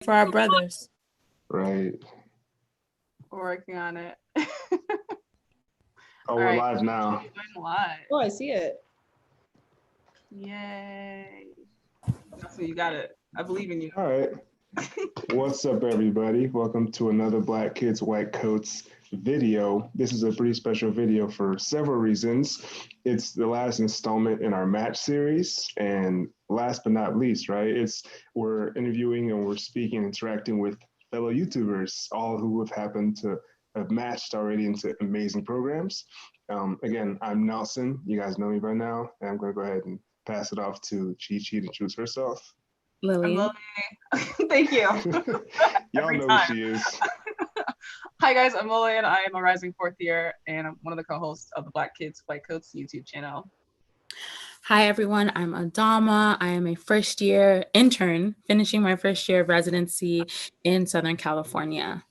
for our brothers. Right. We're working on it. Oh, we're live now. Live. Oh, I see it. Yay. That's what you got it. I believe in you. All right. What's up, everybody? Welcome to another Black Kids, White Coats video. This is a pretty special video for several reasons. It's the last installment in our match series. And last but not least, right, we're interviewing and we're speaking, interacting with fellow YouTubers, all who have happened to have matched already into amazing programs. Again, I'm Nelson. You guys know me by now. And I'm going to go ahead and pass it off to Chi Chi to introduce herself. Lillian. Thank you. Y'all know who she is. Hi guys, I'm Lillian. I am a rising fourth year and I'm one of the co-hosts of the Black Kids White Coats YouTube channel. Hi everyone, I'm Adama. I am a first year intern finishing my first year of residency in Southern California.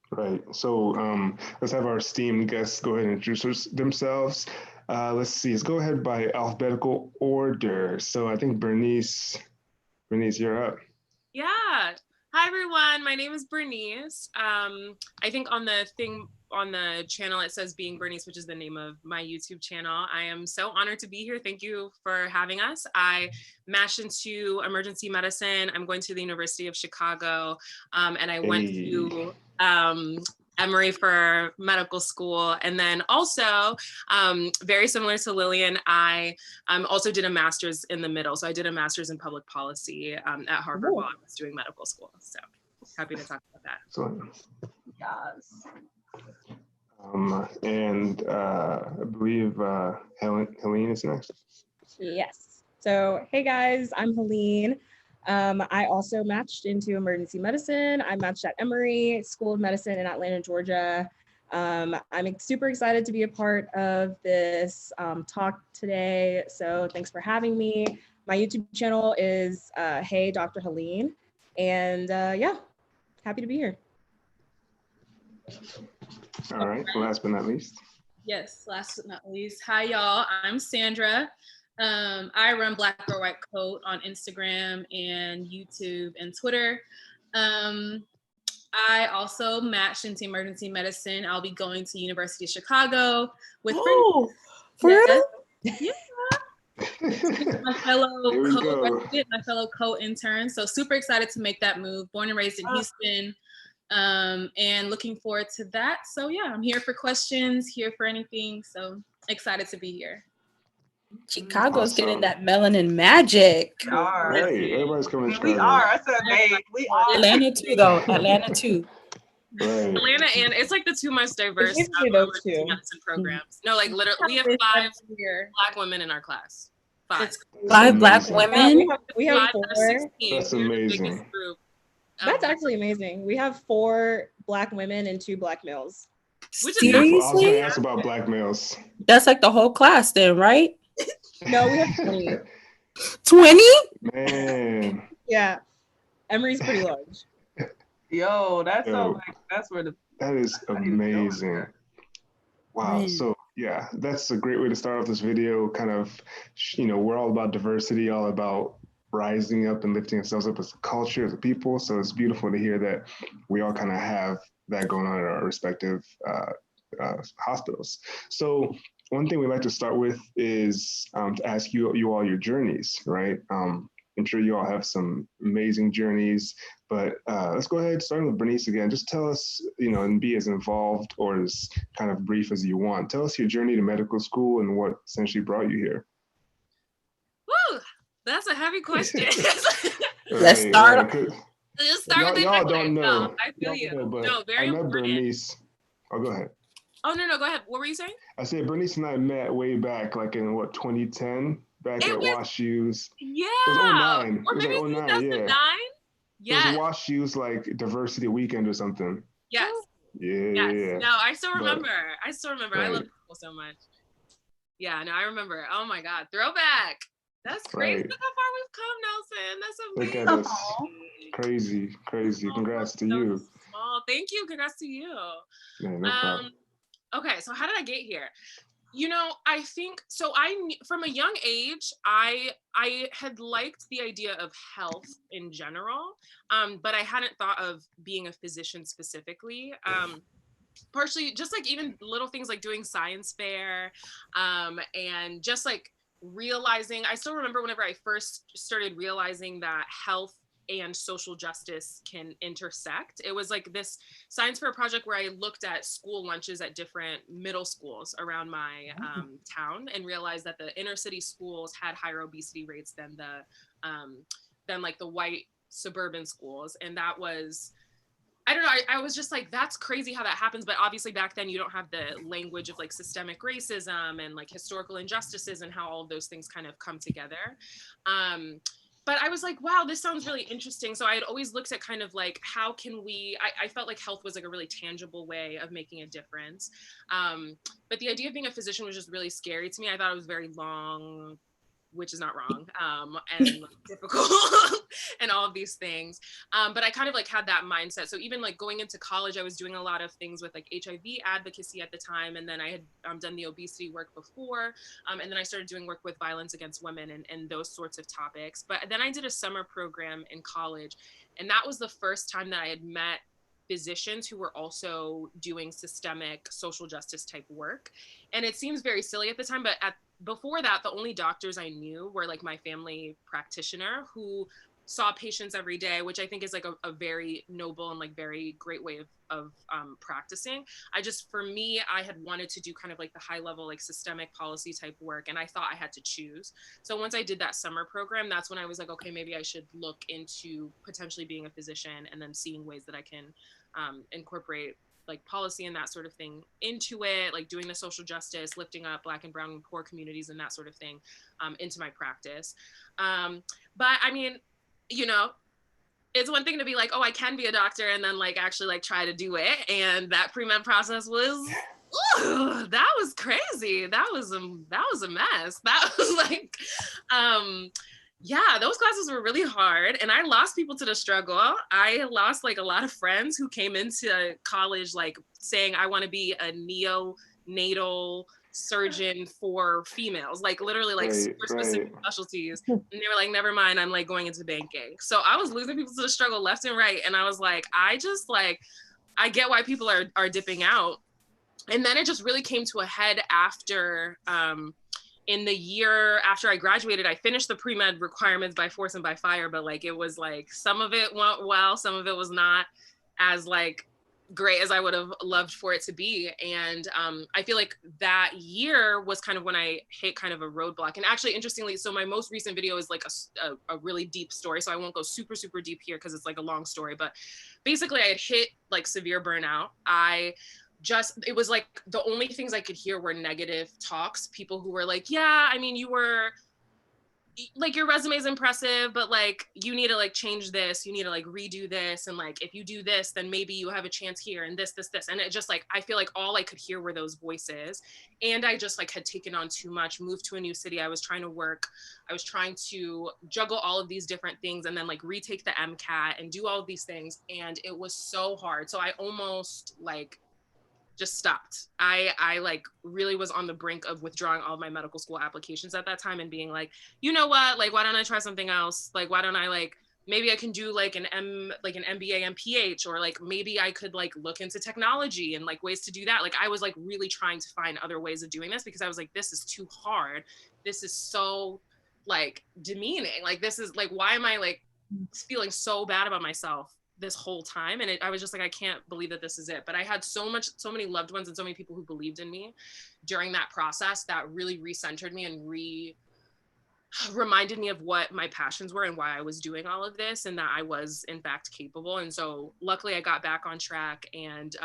Right, so let's have our esteemed guests go ahead and introduce themselves. Let's see, let's go ahead by alphabetical order. So I think Bernice, you're up. Yeah. Hi, everyone. My name is Bernice. I think on the channel, it says Being Bernice, which is the name of my YouTube channel. I am so honored to be here. Thank you for having us. I matched into emergency medicine. I'm going to the University of Chicago, and I went to Emory for medical school. And then also, very similar to Lillian, I also did a master's in the middle. So I did a master's in public policy at Harvard while I was doing medical school. So happy to talk about that. Excellent. Yes. And I believe Helene is next. Yes. So, hey guys, I'm Helene. I also matched into emergency medicine. I matched at Emory School of Medicine in Atlanta, Georgia. I'm super excited to be a part of this talk today. So thanks for having me. My YouTube channel is Hey Dr. Helene. And yeah, happy to be here. All right, last but not least. Yes, last but not least. Hi, y'all. I'm Sandra. I run Black or White Coat on Instagram and YouTube and Twitter. I also matched into emergency medicine. I'll be going to University of Chicago with for real? Yeah. my fellow co-intern. So super excited to make that move. Born and raised in Houston. And looking forward to that. So yeah, I'm here for questions, here for anything. So excited to be here. Chicago's getting that melanin magic. We are. Right, everybody's coming to We Chicago. are. I said, babe, we are. Atlanta too, though. Atlanta too. Right. Atlanta, and it's like the two most diverse medicine programs. No, like literally, we have 5 Black women in our class. 5. 5 Black women? We have 4. That's amazing. That's actually amazing. We have 4 Black women and 2 Black males. Seriously? I was going to ask about Black males. That's like the whole class then, right? No, we have 20. 20? Man. Yeah. Emory's pretty large. Yo, that's where the. That is amazing. Wow. So yeah, that's a great way to start off this video. Kind of, we're all about diversity, all about rising up and lifting ourselves up as a culture, as a people. So it's beautiful to hear that we all kind of have that going on in our respective hospitals. So one thing we like to start with is to ask you all your journeys, right? I'm sure you all have some amazing journeys, but let's go ahead, starting with Bernice again. Just tell us, and be as involved or as kind of brief as you want. Tell us your journey to medical school and what essentially brought you here. Woo! That's a heavy question. Let's start. Just start with y'all don't know. No, I feel you. No, very I met important. Bernice. Oh, go ahead. Oh, no, go ahead. What were you saying? I said Bernice and I met way back, like in 2010, back at Wash U's. Yeah. It was 09. Or maybe 2009. Yeah. It was Wash U's like diversity weekend or something. Yes. Yeah. Yes. No, I still remember. Right. I love people so much. Yeah, no, I remember. Oh my God. Throwback. That's crazy. Right. Look how far we've come, Nelson. That's amazing. Look at us. Crazy. Congrats to you. Small. Thank you. Congrats to you. Yeah, no problem. Okay, so how did I get here? You know, I think so. From a young age, I had liked the idea of health in general, but I hadn't thought of being a physician specifically. Partially, just like even little things like doing science fair, and just like realizing. I still remember whenever I first started realizing that health and social justice can intersect. It was like this science fair project where I looked at school lunches at different middle schools around my town and realized that the inner city schools had higher obesity rates than like the white suburban schools. And that was, I don't know, I was just like, that's crazy how that happens. But obviously back then you don't have the language of like systemic racism and like historical injustices and how all of those things kind of come together. But I was like, wow, this sounds really interesting. So I had always looked at kind of like, how can we, I felt like health was like a really tangible way of making a difference. But the idea of being a physician was just really scary to me. I thought it was very long, which is not wrong, and like, difficult and all of these things. But I kind of like had that mindset. So even like going into college, I was doing a lot of things with like HIV advocacy at the time. And then I had done the obesity work before. And then I started doing work with violence against women and those sorts of topics. But then I did a summer program in college. And that was the first time that I had met physicians who were also doing systemic social justice type work. And it seems very silly at the time, but before that, the only doctors I knew were like my family practitioner who saw patients every day, which I think is like a very noble and like very great way of practicing. For me, I had wanted to do kind of like the high level, like systemic policy type work. And I thought I had to choose. So once I did that summer program, that's when I was like, okay, maybe I should look into potentially being a physician and then seeing ways that I can incorporate like policy and that sort of thing into it, like doing the social justice, lifting up Black and brown and poor communities and that sort of thing into my practice. But I mean, you know, it's one thing to be like, oh, I can be a doctor and then like actually like try to do it. And that pre-med process was, that was crazy. That was a mess. That was like, yeah, those classes were really hard and I lost people to the struggle. I lost like a lot of friends who came into college like saying, I want to be a neonatal surgeon for females, like literally like super specific specialties. And they were like, never mind, I'm like going into banking. So I was losing people to the struggle left and right. And I was like, I get why people are dipping out. And then it just really came to a head after, in the year after I graduated, I finished the pre-med requirements by force and by fire, but like, it was like, some of it went well, some of it was not as like great as I would have loved for it to be. And I feel like that year was kind of when I hit kind of a roadblock. And actually, interestingly, so my most recent video is like a really deep story. So I won't go super, super deep here because it's like a long story, but basically I had hit like severe burnout. It was like the only things I could hear were negative talks. People who were like, yeah, I mean, you were like, your resume is impressive, but like, you need to like change this, you need to like redo this. And like, if you do this, then maybe you have a chance here and this. And it just like, I feel like all I could hear were those voices. And I just like had taken on too much, moved to a new city. I was trying to work. I was trying to juggle all of these different things and then like retake the MCAT and do all of these things. And it was so hard. So I almost like just stopped. I like really was on the brink of withdrawing all of my medical school applications at that time and being like, you know what, like, why don't I try something else? Like, why don't I like, maybe I can do like an MBA and PH, or like, maybe I could like look into technology and like ways to do that. Like, I was like really trying to find other ways of doing this because I was like, this is too hard. This is so like demeaning. Like, this is like, why am I like feeling so bad about myself this whole time? And I was just like, I can't believe that this is it. But I had so many loved ones and so many people who believed in me during that process that really recentered me and reminded me of what my passions were and why I was doing all of this, and that I was in fact capable. And so luckily I got back on track and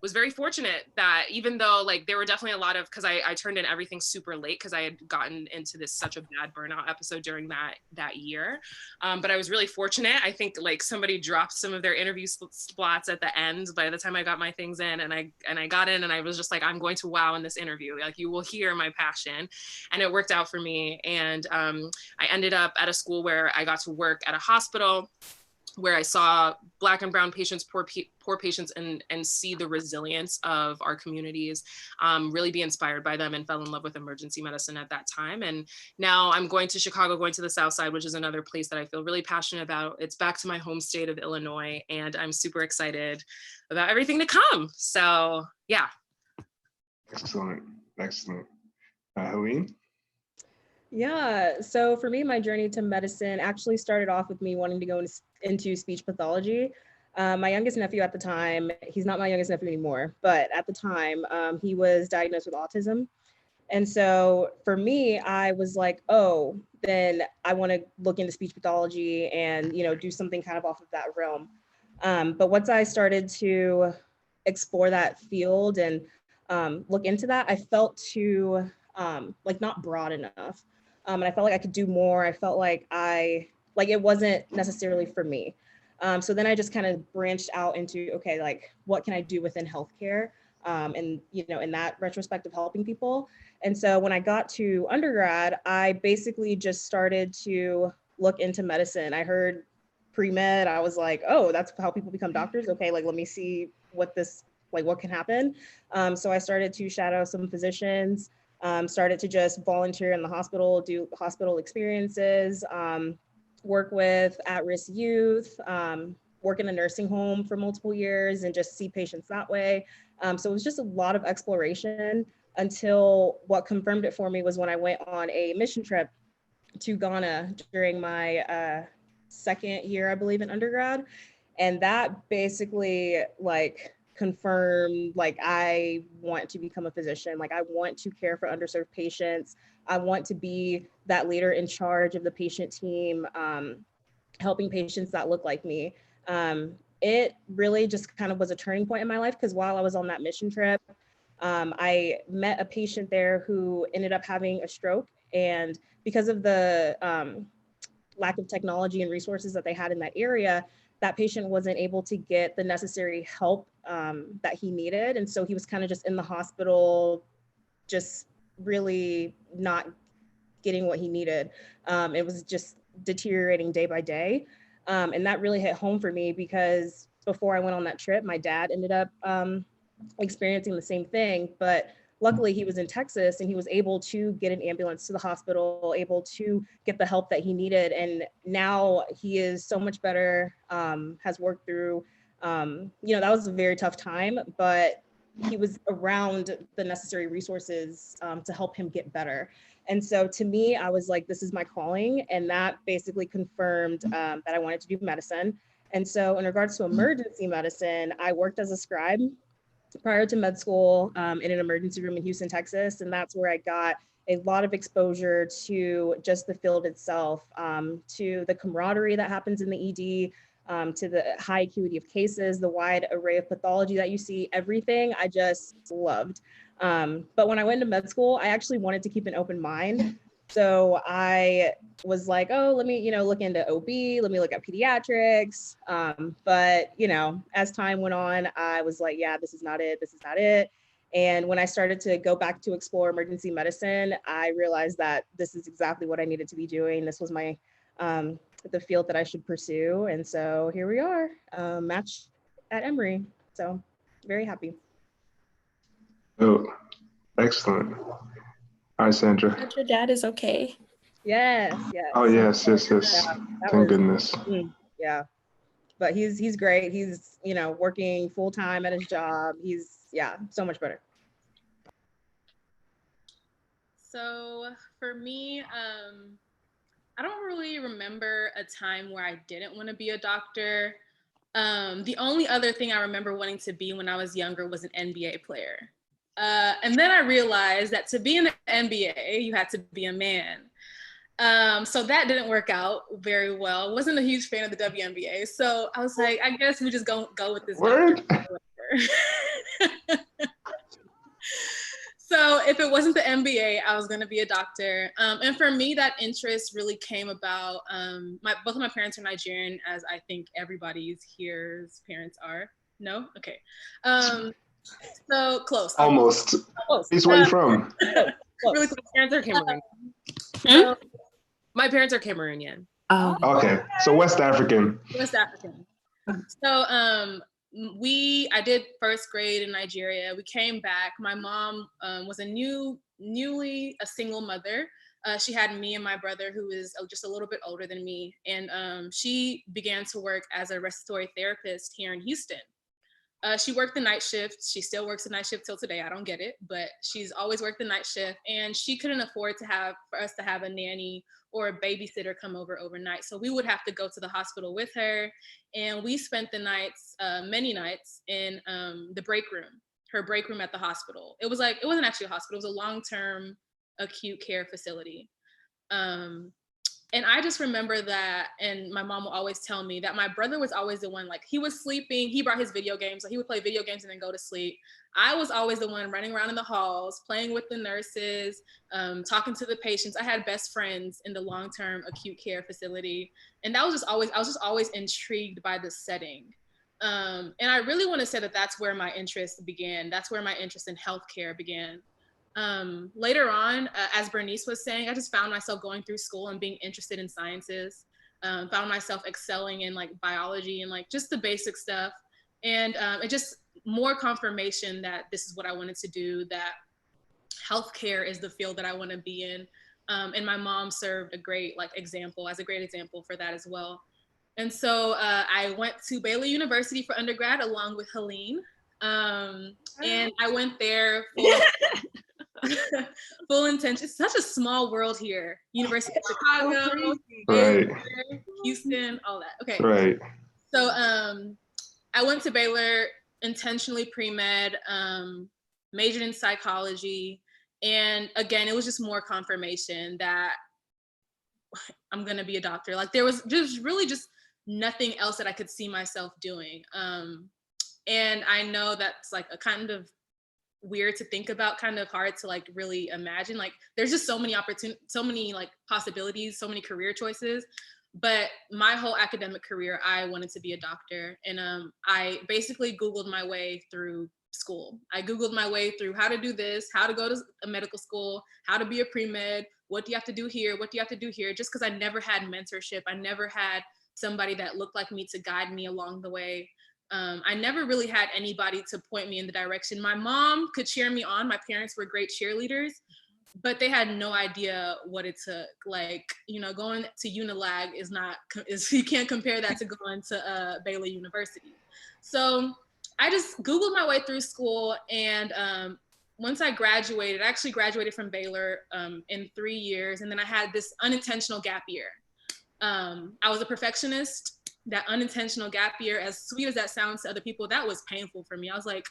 was very fortunate that even though like there were definitely a lot of, because I turned in everything super late because I had gotten into this such a bad burnout episode during that year. But I was really fortunate. I think like somebody dropped some of their interview slots at the end by the time I got my things in, and I got in and I was just like, I'm going to wow in this interview. Like, you will hear my passion. And it worked out for me. And I ended up at a school where I got to work at a hospital where I saw Black and brown patients, poor patients, and see the resilience of our communities, really be inspired by them, and fell in love with emergency medicine at that time. And now I'm going to Chicago, going to the South Side, which is another place that I feel really passionate about. It's back to my home state of Illinois, and I'm super excited about everything to come. So yeah. Excellent, excellent. Helene? Yeah, so for me, my journey to medicine actually started off with me wanting to go into speech pathology. My youngest nephew at the time, he's not my youngest nephew anymore, but at the time, he was diagnosed with autism. And so for me, I was like, oh, then I want to look into speech pathology and, you know, do something kind of off of that realm. But once I started to explore that field and look into that, I felt too like not broad enough. And I felt like I could do more. I felt like it wasn't necessarily for me. So then I just kind of branched out into, okay, like what can I do within healthcare? And, you know, in that retrospect of helping people. And so when I got to undergrad, I basically just started to look into medicine. I heard pre-med, I was like, oh, that's how people become doctors. Okay, like, let me see what can happen. So I started to shadow some physicians, started to just volunteer in the hospital, do hospital experiences, work with at-risk youth, work in a nursing home for multiple years and just see patients that way. So it was just a lot of exploration until what confirmed it for me was when I went on a mission trip to Ghana during my second year, I believe, in undergrad. And that basically like confirmed, like, I want to become a physician. Like, I want to care for underserved patients. I want to be that leader in charge of the patient team, helping patients that look like me. It really just kind of was a turning point in my life, because while I was on that mission trip, I met a patient there who ended up having a stroke. And because of the lack of technology and resources that they had in that area, that patient wasn't able to get the necessary help that he needed. And so he was kind of just in the hospital, just really not getting what he needed. It was just deteriorating day by day. And that really hit home for me, because before I went on that trip, my dad ended up experiencing the same thing. But luckily he was in Texas and he was able to get an ambulance to the hospital, able to get the help that he needed. And now he is so much better, has worked through, you know, that was a very tough time, but he was around the necessary resources to help him get better. And so to me, I was like, this is my calling. And that basically confirmed that I wanted to do medicine. And so in regards to emergency medicine, I worked as a scribe prior to med school in an emergency room in Houston, Texas. And that's where I got a lot of exposure to just the field itself, to the camaraderie that happens in the ED, to the high acuity of cases, the wide array of pathology that you see, everything I just loved. But when I went to med school, I actually wanted to keep an open mind. So I was like, oh, let me, you know, look into OB, let me look at pediatrics. But, you know, as time went on, I was like, yeah, this is not it. This is not it. And when I started to go back to explore emergency medicine, I realized that this is exactly what I needed to be doing. This was my, the field that I should pursue. And so here we are, matched at Emory. So very happy. Oh, excellent. All right, Sandra. But your dad is okay. Yes, yes. Oh, yes. Yeah, Thank goodness. Yeah, but he's great. He's, you know, working full time at his job. He's, yeah, so much better. So for me, I don't really remember a time where I didn't want to be a doctor. The only other thing I remember wanting to be when I was younger was an NBA player. And then I realized that to be in the NBA, you had to be a man. So that didn't work out very well. Wasn't a huge fan of the WNBA. So I was like, I guess we just go with this. Word. So if it wasn't the NBA, I was going to be a doctor. And for me, that interest really came about, both of my parents are Nigerian, as I think everybody's here's parents are. No? Okay. So close. Almost. Close. He's where you from? Really close. Parents are Cameroonian. So, my parents are Cameroonian. Oh, Okay, so West African. West African. So I did first grade in Nigeria. We came back. My mom was newly a single mother. She had me and my brother, who is just a little bit older than me, and she began to work as a respiratory therapist here in Houston. She worked the night shift. She still works the night shift till today. I don't get it, but she's always worked the night shift, and she couldn't afford for us to have a nanny or a babysitter come over overnight. So we would have to go to the hospital with her, and we spent the nights, many nights, in the break room, her break room at the hospital. It wasn't actually a hospital. It was a long-term acute care facility. And I just remember that, and my mom will always tell me that my brother was always the one, like, he was sleeping, he brought his video games, so he would play video games and then go to sleep. I was always the one running around in the halls, playing with the nurses, talking to the patients. I had best friends in the long-term acute care facility. And I was just always intrigued by the setting. And I really want to say that that's where my interest began. That's where my interest in healthcare began. Later on, as Bernice was saying, I just found myself going through school and being interested in sciences, found myself excelling in like biology and like just the basic stuff. And it just more confirmation that this is what I wanted to do, that healthcare is the field that I want to be in. And my mom served as a great example for that as well. And so I went to Baylor University for undergrad along with Helene. And I went there for full intention. It's such a small world here. University of Chicago, Right. Houston, all that. Okay. Right. So I went to Baylor intentionally pre-med, majored in psychology. And again, it was just more confirmation that I'm gonna be a doctor. Like there was just really just nothing else that I could see myself doing. And I know that's like a kind of weird to think about, kind of hard to like really imagine. Like there's just so many opportunities, so many like possibilities, so many career choices. But my whole academic career, I wanted to be a doctor. And I basically Googled my way through school. I Googled my way through how to do this, how to go to a medical school, how to be a pre-med, what do you have to do here, what do you have to do here, just because I never had mentorship. I never had somebody that looked like me to guide me along the way. I never really had anybody to point me in the direction. My mom could cheer me on. My parents were great cheerleaders, but they had no idea what it took. Like, you know, going to Unilag you can't compare that to going to Baylor University. So I just Googled my way through school. And once I graduated, I actually graduated from Baylor in 3 years. And then I had this unintentional gap year. I was a perfectionist. That unintentional gap year, as sweet as that sounds to other people, that was painful for me. I was like,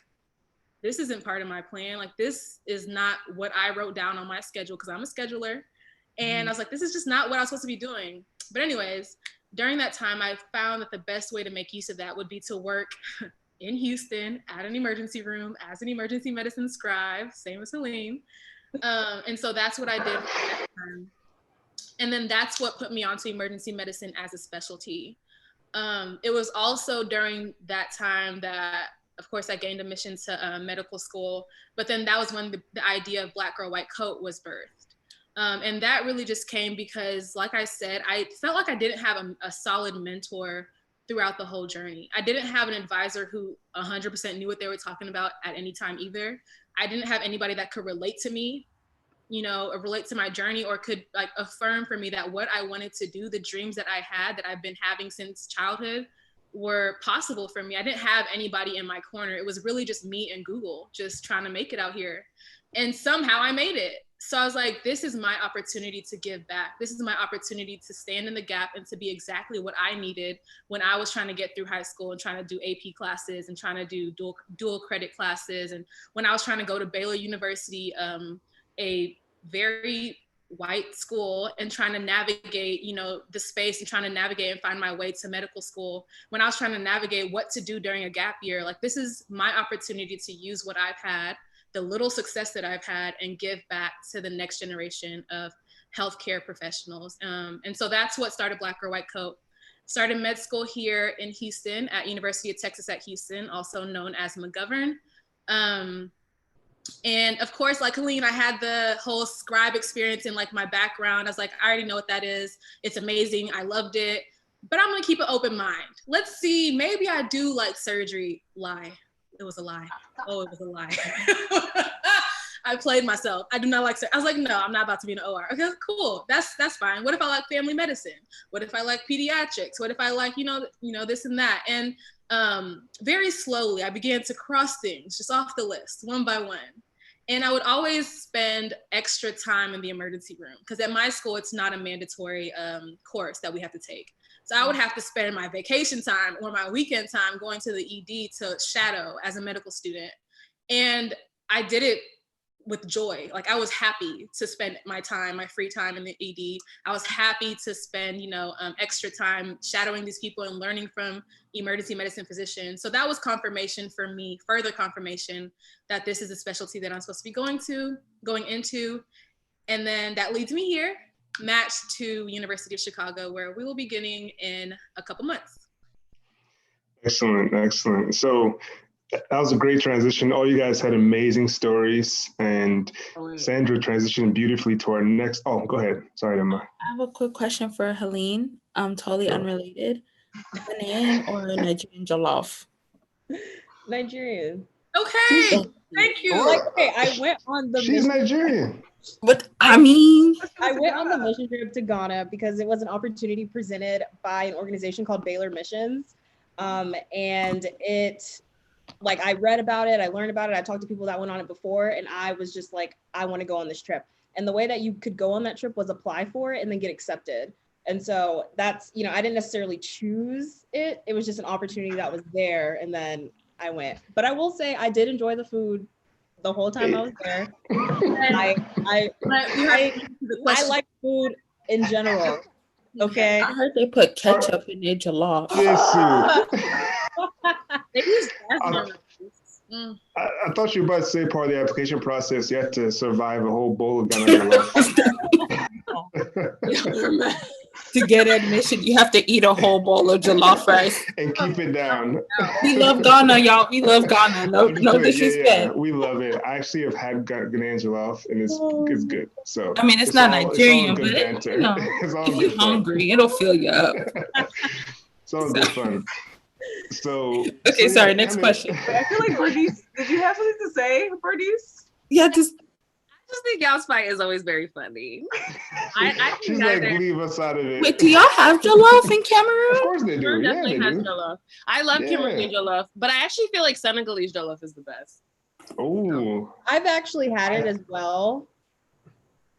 this isn't part of my plan. Like, this is not what I wrote down on my schedule, because I'm a scheduler. And I was like, this is just not what I was supposed to be doing. But anyways, during that time, I found that the best way to make use of that would be to work in Houston at an emergency room as an emergency medicine scribe, same as Helene. And so that's what I did for that time. And then that's what put me onto emergency medicine as a specialty. It was also during that time that, of course, I gained admission to medical school, but then that was when the idea of Black Girl, White Coat was birthed. And that really just came because, like I said, I felt like I didn't have a solid mentor throughout the whole journey. I didn't have an advisor who 100% knew what they were talking about at any time either. I didn't have anybody that could relate to me, you know, or relate to my journey, or could like affirm for me that what I wanted to do, the dreams that I had, that I've been having since childhood, were possible for me. I didn't have anybody in my corner. It was really just me and Google, just trying to make it out here. And somehow I made it. So I was like, this is my opportunity to give back. This is my opportunity to stand in the gap and to be exactly what I needed when I was trying to get through high school and trying to do AP classes and trying to do dual credit classes. And when I was trying to go to Baylor University, a very white school, and trying to navigate, you know, the space and trying to navigate and find my way to medical school. When I was trying to navigate what to do during a gap year, like, this is my opportunity to use what I've had, the little success that I've had, and give back to the next generation of healthcare professionals. And so that's what started Black Girl, White Coat. Started med school here in Houston at University of Texas at Houston, also known as McGovern. And of course, like Helene, I had the whole scribe experience in like my background. I was like, I already know what that is. It's amazing. I loved it. But I'm gonna keep an open mind. Let's see, maybe I do like surgery. Lie. It was a lie. Oh, it was a lie. I played myself. I do not like surgery. I was like, no, I'm not about to be in the OR. Okay, cool. That's fine. What if I like family medicine? What if I like pediatrics? What if I like, this and that? And very slowly, I began to cross things just off the list, one by one. And I would always spend extra time in the emergency room because at my school, it's not a mandatory course that we have to take. So I would have to spend my vacation time or my weekend time going to the ED to shadow as a medical student. And I did it with joy. Like I was happy to spend my free time in the ED. I was happy to spend, extra time shadowing these people and learning from emergency medicine physicians. So that was confirmation for me, further confirmation that this is a specialty that I'm supposed to be going into. And then that leads me here, matched to University of Chicago, where we will be beginning in a couple months. Excellent. So that was a great transition. All you guys had amazing stories, and Sandra transitioned beautifully to our next. Oh, go ahead. Sorry, Emma. I have a quick question for Helene. Totally unrelated. Ghanaian or Nigerian jollof? Nigerian. Okay, thank you. Like, okay, I went on the. She's Nigerian. But I mean, I went on the mission trip to Ghana because it was an opportunity presented by an organization called Baylor Missions, and it. Like I read about it, I learned about it, I talked to people that went on it before, and I was just like, I want to go on this trip. And the way that you could go on that trip was apply for it and then get accepted. And so that's, I didn't necessarily choose it. It was just an opportunity that was there, and then I went. But I will say I did enjoy the food the whole time I was there. I like food in general. Okay. I heard they put ketchup in their jollof. I thought you were about to say part of the application process, you had to survive a whole bowl of Ghana jollof. To get admission, you have to eat a whole bowl of jollof rice and keep it down. We love Ghana, y'all. We love Ghana. No disrespect. Yeah, we love it. I actually have had Ghanaian jollof, and it's good. So I mean, it's not Nigerian, but it's all if you're hungry, it'll fill you up. It's all good fun. So okay, sorry. Next question. I feel like Bernice, did you have something to say, Bernice? Yeah, I just think y'all's fight is always very funny. She's like, leave us out of it. Wait, do y'all have jollof in Cameroon? Of course they do. Yeah, they do. Jollof. I love Cameroon jollof, but I actually feel like Senegalese jollof is the best. Oh, I've actually had it as well.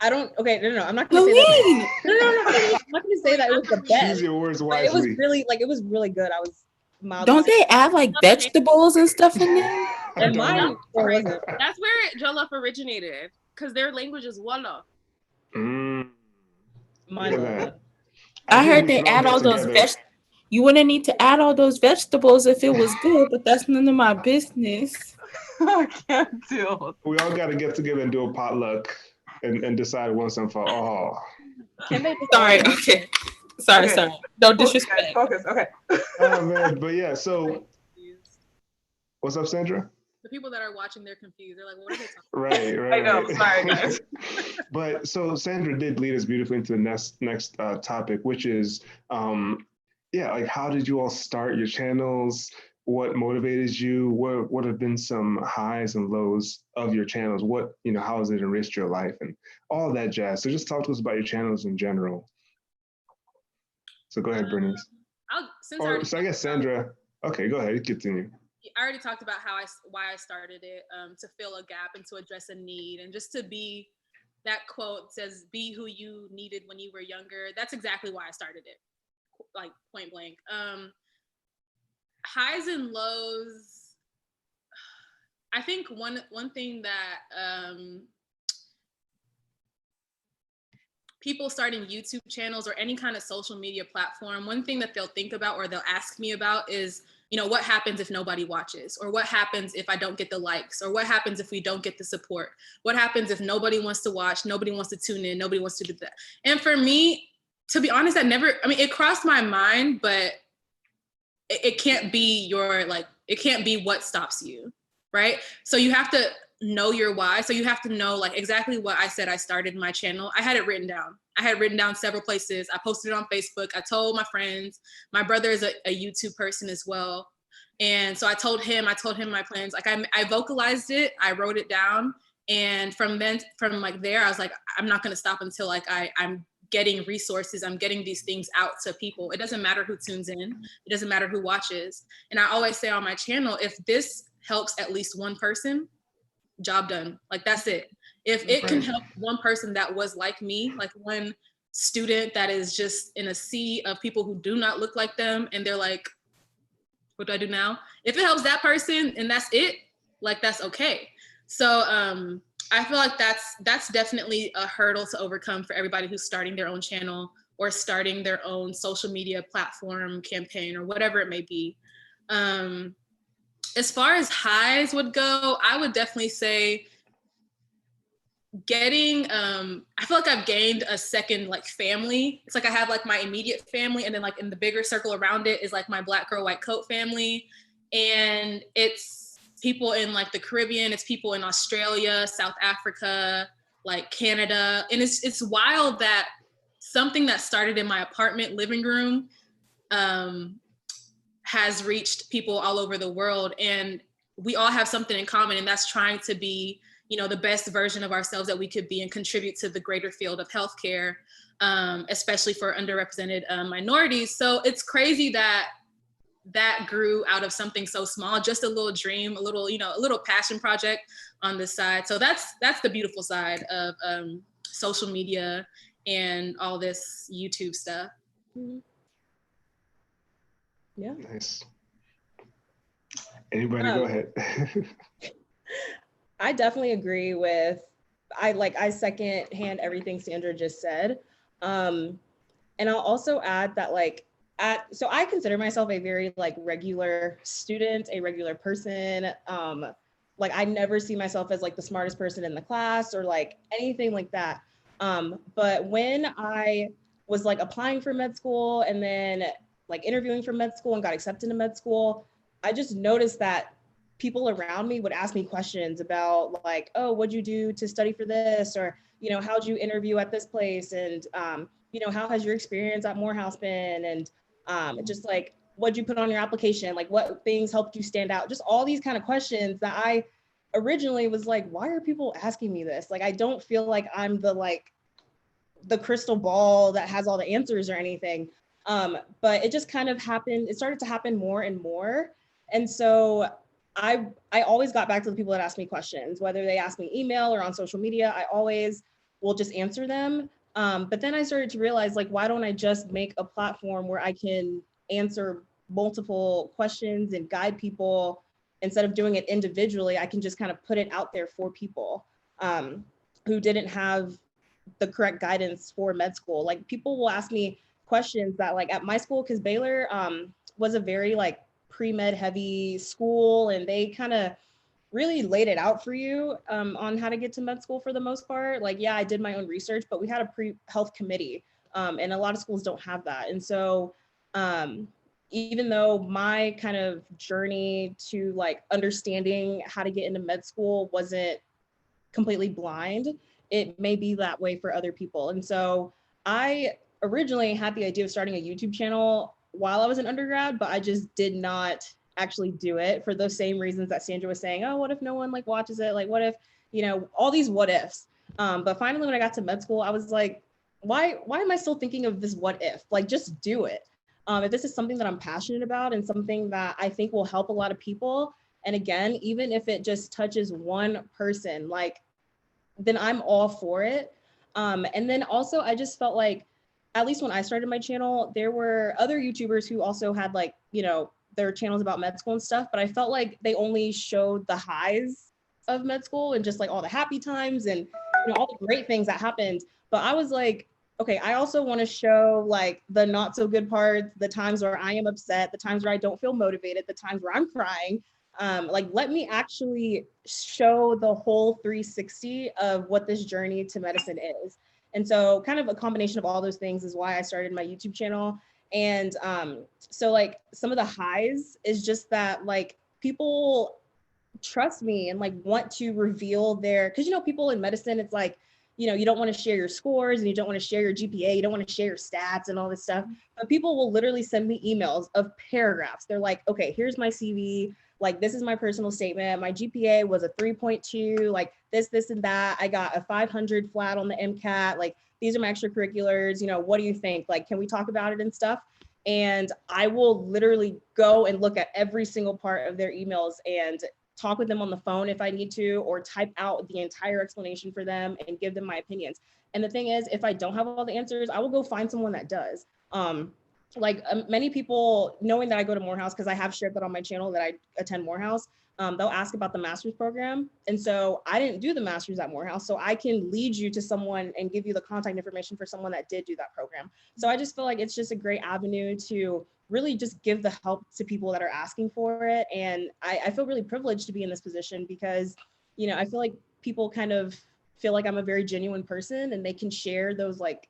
I don't. Okay, no. I'm not gonna say that. No. I'm not gonna say that it was the best. Choose your words wisely. It was really good. I was. Don't they add like vegetables and stuff in there? And mine wasn't. That's where jollof originated, because their language is Wolof. Mine wasn't. I heard they add all those vegetables. You wouldn't need to add all those vegetables if it was good, but that's none of my business. I can't deal. We all got to get together and do a potluck and decide once and for all. Sorry. Okay. Sorry. No disrespect. Focus. Okay. Oh man, but yeah. So, what's up, Sandra? The people that are watching, they're confused. They're like, "What are they talking about?" Right. I know. Sorry, guys. But so Sandra did lead us beautifully into the next topic, which is, like, how did you all start your channels? What motivated you? What have been some highs and lows of your channels? How has it enriched your life and all that jazz? So just talk to us about your channels in general. So go ahead, Bernice. So I guess Sandra. Okay, go ahead. Continue. I already talked about why I started it, to fill a gap and to address a need, and just to be, that quote says, "Be who you needed when you were younger." That's exactly why I started it, like point blank. Highs and lows. I think one thing that people starting YouTube channels or any kind of social media platform, one thing that they'll think about or they'll ask me about is, what happens if nobody watches? Or what happens if I don't get the likes? Or what happens if we don't get the support? What happens if nobody wants to watch, nobody wants to tune in, nobody wants to do that? And for me, to be honest, it crossed my mind, but it can't be it can't be what stops you, right? So you have to know your why. So you have to know like exactly what I said I started my channel. I had it written down. I had written down several places. I posted it on Facebook. I told my friends. My brother is a YouTube person as well. And so I told him my plans. Like I vocalized it, I wrote it down. And from like there, I was like, I'm not gonna stop until like I'm getting resources, I'm getting these things out to people. It doesn't matter who tunes in, it doesn't matter who watches. And I always say on my channel, if this helps at least one person, job done. Like that's it. If it can help one person that was like me, like one student that is just in a sea of people who do not look like them, and they're like, what do I do now? If it helps that person and that's it, like that's okay. So I feel like that's definitely a hurdle to overcome for everybody who's starting their own channel or starting their own social media platform campaign or whatever it may be. As far as highs would go, I would definitely say getting, I feel like I've gained a second like family. It's like I have like my immediate family, and then like in the bigger circle around it is like my Black Girl White Coat family. And it's people in like the Caribbean, it's people in Australia, South Africa, like Canada. And it's wild that something that started in my apartment living room has reached people all over the world. And we all have something in common, and that's trying to be, you know, the best version of ourselves that we could be and contribute to the greater field of healthcare, especially for underrepresented minorities. So it's crazy that that grew out of something so small, just a little dream, a little, you know, a little passion project on the side. So that's the beautiful side of social media and all this YouTube stuff. Mm-hmm. Yeah. Nice. Anybody go ahead. I definitely agree with, I second hand everything Sandra just said. And I'll also add that so I consider myself a very like regular student, a regular person. Like I never see myself as like the smartest person in the class or like anything like that. But when I was like applying for med school and then like interviewing for med school and got accepted to med school, I just noticed that people around me would ask me questions about like, oh, what'd you do to study for this? Or, you know, how'd you interview at this place? And, you know, how has your experience at Morehouse been? And just like, what'd you put on your application? Like what things helped you stand out? Just all these kind of questions that I originally was like, why are people asking me this? Like, I don't feel like I'm the crystal ball that has all the answers or anything. But it just kind of happened. It started to happen more and more. And so I always got back to the people that asked me questions, whether they ask me email or on social media, I always will just answer them. But then I started to realize, like, why don't I just make a platform where I can answer multiple questions and guide people instead of doing it individually? I can just kind of put it out there for people who didn't have the correct guidance for med school. Like people will ask me questions that like at my school, because Baylor was a very like pre-med heavy school, and they kind of really laid it out for you on how to get to med school for the most part. Like, yeah, I did my own research, but we had a pre-health committee and a lot of schools don't have that. And so even though my kind of journey to like understanding how to get into med school wasn't completely blind, it may be that way for other people. And so I originally had the idea of starting a YouTube channel while I was an undergrad, but I just did not actually do it for those same reasons that Sandra was saying. Oh, what if no one like watches it? Like, what if, you know, all these what ifs. But finally, when I got to med school, I was like, why am I still thinking of this what if? Like, just do it. If this is something that I'm passionate about and something that I think will help a lot of people, and again, even if it just touches one person, like, then I'm all for it. And then also, I just felt like, at least when I started my channel, there were other YouTubers who also had like, you know, their channels about med school and stuff, but I felt like they only showed the highs of med school and just like all the happy times and, you know, all the great things that happened. But I was like, okay, I also want to show like the not so good parts, the times where I am upset, the times where I don't feel motivated, the times where I'm crying. Like, let me actually show the whole 360 of what this journey to medicine is. And so kind of a combination of all those things is why I started my YouTube channel. And so like some of the highs is just that like people trust me and like want to reveal their, because you know, people in medicine, it's like, you know, you don't want to share your scores and you don't want to share your GPA, you don't want to share your stats and all this stuff. But people will literally send me emails of paragraphs. They're like, okay, here's my CV. Like, this is my personal statement. My GPA was a 3.2, like this, and that. I got a 500 flat on the MCAT. Like, these are my extracurriculars. You know, what do you think? Like, can we talk about it and stuff? And I will literally go and look at every single part of their emails and talk with them on the phone if I need to, or type out the entire explanation for them and give them my opinions. And the thing is, if I don't have all the answers, I will go find someone that does. Many people, knowing that I go to Morehouse, because I have shared that on my channel that I attend Morehouse, they'll ask about the master's program. And so I didn't do the master's at Morehouse, so I can lead you to someone and give you the contact information for someone that did do that program. So I just feel like it's just a great avenue to really just give the help to people that are asking for it. And I feel really privileged to be in this position because, you know, I feel like people kind of feel like I'm a very genuine person and they can share those like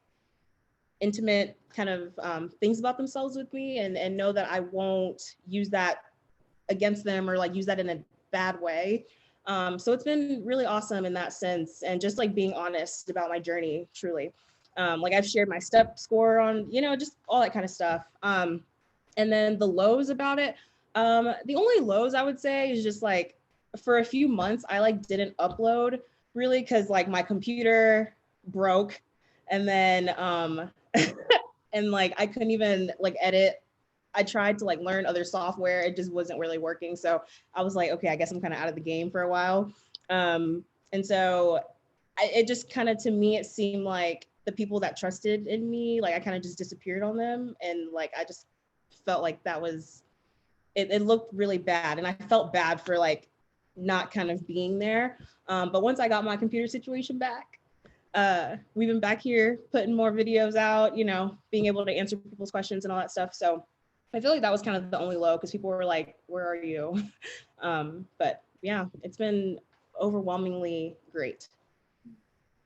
intimate kind of things about themselves with me and know that I won't use that against them or like use that in a bad way. So it's been really awesome in that sense. And just like being honest about my journey, truly. Like I've shared my step score on, you know, just all that kind of stuff. And then the lows about it, the only lows I would say is just like for a few months, I like didn't upload really because like my computer broke and then and like I couldn't even like edit. I tried to like learn other software. It just wasn't really working. So I was like, okay, I guess I'm kind of out of the game for a while. And so it just kind of, to me, it seemed like the people that trusted in me, like I kind of just disappeared on them. And like, I just felt like that was, it looked really bad. And I felt bad for like not kind of being there. But once I got my computer situation back, we've been back here putting more videos out, you know, being able to answer people's questions and all that stuff. So I feel like that was kind of the only low because people were like, where are you? But yeah, it's been overwhelmingly great.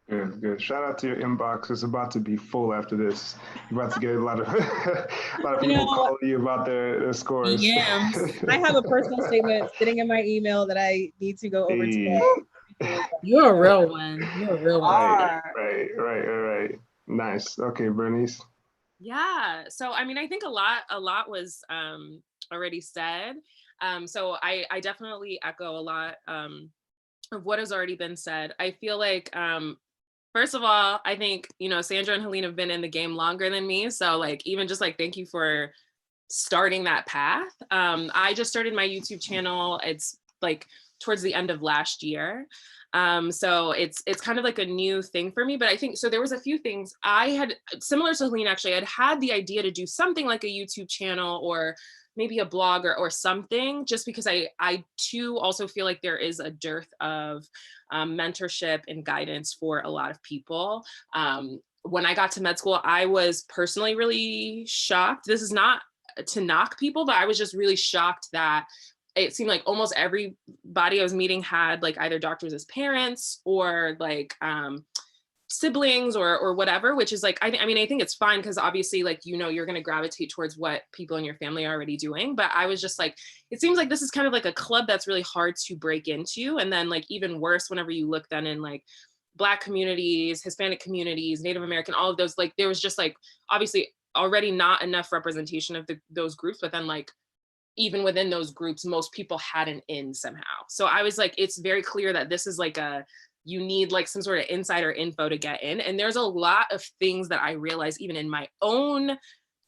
Good, good. Shout out to your inbox. It's about to be full after this. You're about to get a lot of a lot of people calling you about their scores. Yeah. I have a personal statement sitting in my email that I need to go over today. You're a real one. You're a real one. Right. Nice. Okay, Bernice. Yeah. So I mean, I think a lot was already said. So I definitely echo a lot of what has already been said. I feel like first of all, I think, you know, Sandra and Helene have been in the game longer than me. So like, even just like, thank you for starting that path. I just started my YouTube channel. It's like towards the end of last year. So it's kind of like a new thing for me, but I think, so there was a few things I had, similar to Helene actually, I'd had the idea to do something like a YouTube channel or maybe a blog or something, just because I too also feel like there is a dearth of mentorship and guidance for a lot of people. When I got to med school, I was personally really shocked. This is not to knock people, but I was just really shocked that it seemed like almost everybody I was meeting had like either doctors as parents or like siblings or whatever, which is like, I mean, I think it's fine because obviously like, you know, you're going to gravitate towards what people in your family are already doing. But I was just like, it seems like this is kind of like a club that's really hard to break into. And then like even worse, whenever you look then in like Black communities, Hispanic communities, Native American, all of those, like there was just like obviously already not enough representation of those groups, but then like even within those groups, most people had an in somehow. So I was like, it's very clear that this is like you need like some sort of insider info to get in. And there's a lot of things that I realized even in my own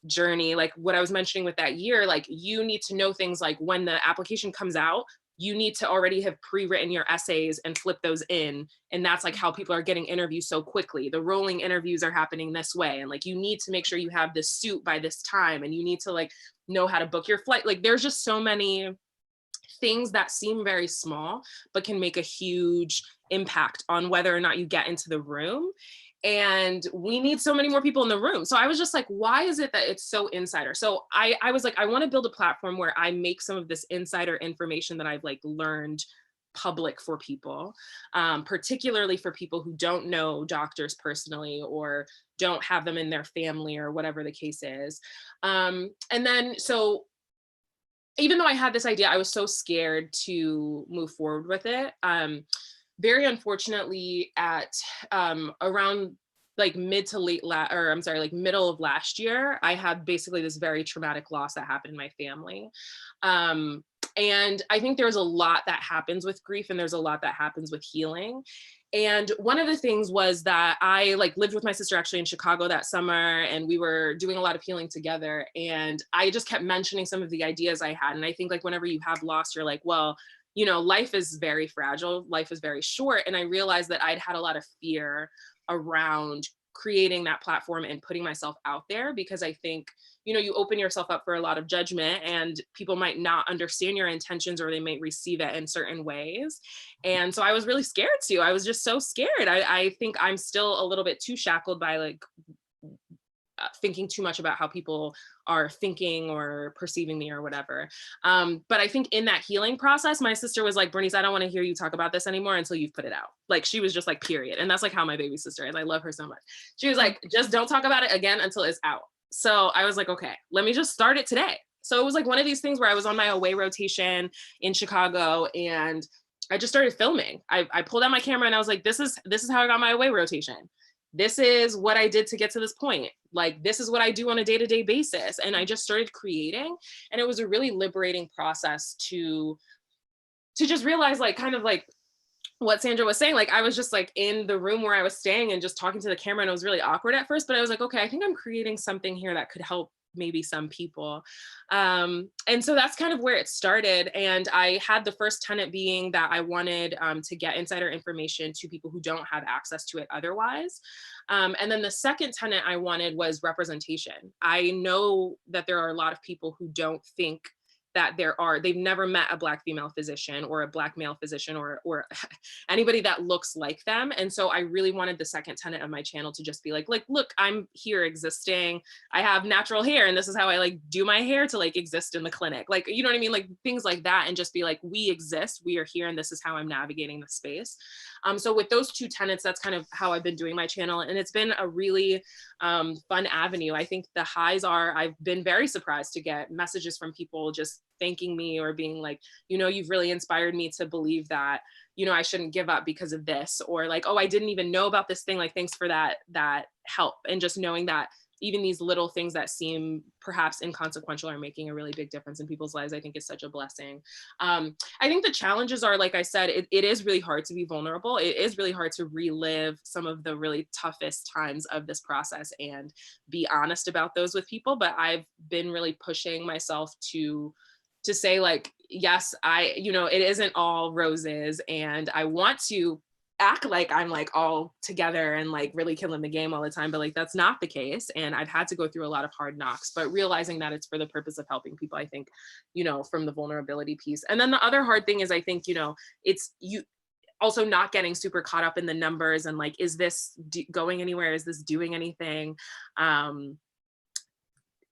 journey, like what I was mentioning with that year, like you need to know things like when the application comes out, you need to already have pre-written your essays and flip those in. And that's like how people are getting interviews so quickly. The rolling interviews are happening this way. And like, you need to make sure you have this suit by this time. And you need to like know how to book your flight. Like there's just so many things that seem very small, but can make a huge impact on whether or not you get into the room. And we need so many more people in the room. So I was just like, why is it that it's so insider? So I was like, I want to build a platform where I make some of this insider information that I've like learned public for people, particularly for people who don't know doctors personally or don't have them in their family or whatever the case is. And then, so even though I had this idea, I was so scared to move forward with it. Very unfortunately, at around like middle of last year, I had basically this very traumatic loss that happened in my family. And I think there's a lot that happens with grief, and there's a lot that happens with healing. And one of the things was that I like lived with my sister actually in Chicago that summer, and we were doing a lot of healing together. And I just kept mentioning some of the ideas I had. And I think like whenever you have loss, you're like, well, you know, life is very fragile, life is very short. And I realized that I'd had a lot of fear around creating that platform and putting myself out there, because I think, you know, you open yourself up for a lot of judgment, and people might not understand your intentions, or they might receive it in certain ways. And so I was really scared too. I was just so scared. I think I'm still a little bit too shackled by like thinking too much about how people are thinking or perceiving me or whatever. But I think in that healing process, my sister was like, Bernice, I don't want to hear you talk about this anymore until you've put it out. Like, she was just like, period. And that's like how my baby sister is. I love her so much. She was like, just don't talk about it again until it's out. So I was like, okay, let me just start it today. So it was like one of these things where I was on my away rotation in Chicago, and I just started filming. I pulled out my camera and I was like, this is how I got my away rotation. This is what I did to get to this point. Like, this is what I do on a day-to-day basis. And I just started creating. And it was a really liberating process to just realize, like, kind of like what Sandra was saying, like, I was just like in the room where I was staying and just talking to the camera, and it was really awkward at first, but I was like, okay, I think I'm creating something here that could help maybe some people. And so that's kind of where it started. And I had the first tenet being that I wanted to get insider information to people who don't have access to it otherwise. And then the second tenet I wanted was representation. I know that there are a lot of people who don't think that they've never met a Black female physician or a Black male physician or anybody that looks like them. And so I really wanted the second tenet of my channel to just be like, look, I'm here existing. I have natural hair, and this is how I like do my hair to like exist in the clinic. Like, you know what I mean? Like things like that, and just be like, we exist, we are here, and this is how I'm navigating the space. So with those two tenets, that's kind of how I've been doing my channel. And it's been a really fun avenue. I think the highs are, I've been very surprised to get messages from people just thanking me or being like, you know, you've really inspired me to believe that, you know, I shouldn't give up because of this, or like, oh, I didn't even know about this thing. Like, thanks for that help. And just knowing that even these little things that seem perhaps inconsequential are making a really big difference in people's lives, I think is such a blessing. I think the challenges are, like I said, it is really hard to be vulnerable. It is really hard to relive some of the really toughest times of this process and be honest about those with people. But I've been really pushing myself to say, like, yes, you know, it isn't all roses, and I want to act like I'm like all together and like really killing the game all the time, but like that's not the case. And I've had to go through a lot of hard knocks, but realizing that it's for the purpose of helping people, I think, you know, from the vulnerability piece. And then the other hard thing is, I think, you know, it's you also not getting super caught up in the numbers and like, is this going anywhere? Is this doing anything?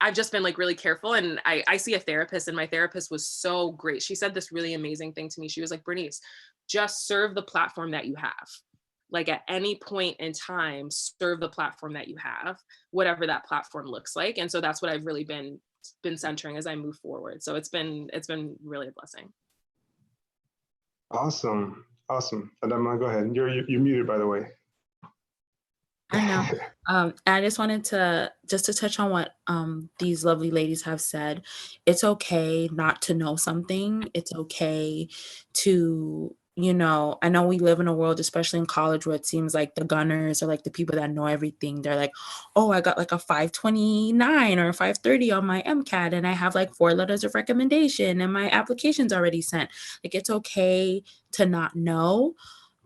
I've just been like really careful, and I see a therapist, and my therapist was so great. She said this really amazing thing to me. She was like, Bernice, just serve the platform that you have. Like, at any point in time, serve the platform that you have, whatever that platform looks like. And so that's what I've really been centering as I move forward. So it's been really a blessing. Awesome. Adama, go ahead. You're muted, by the way. I know. I just wanted to touch on what these lovely ladies have said. It's okay not to know something. It's okay to, you know, I know we live in a world, especially in college, where it seems like the gunners are like the people that know everything. They're like, oh, I got like a 529 or a 530 on my MCAT, and I have like 4 letters of recommendation, and my application's already sent. Like, it's okay to not know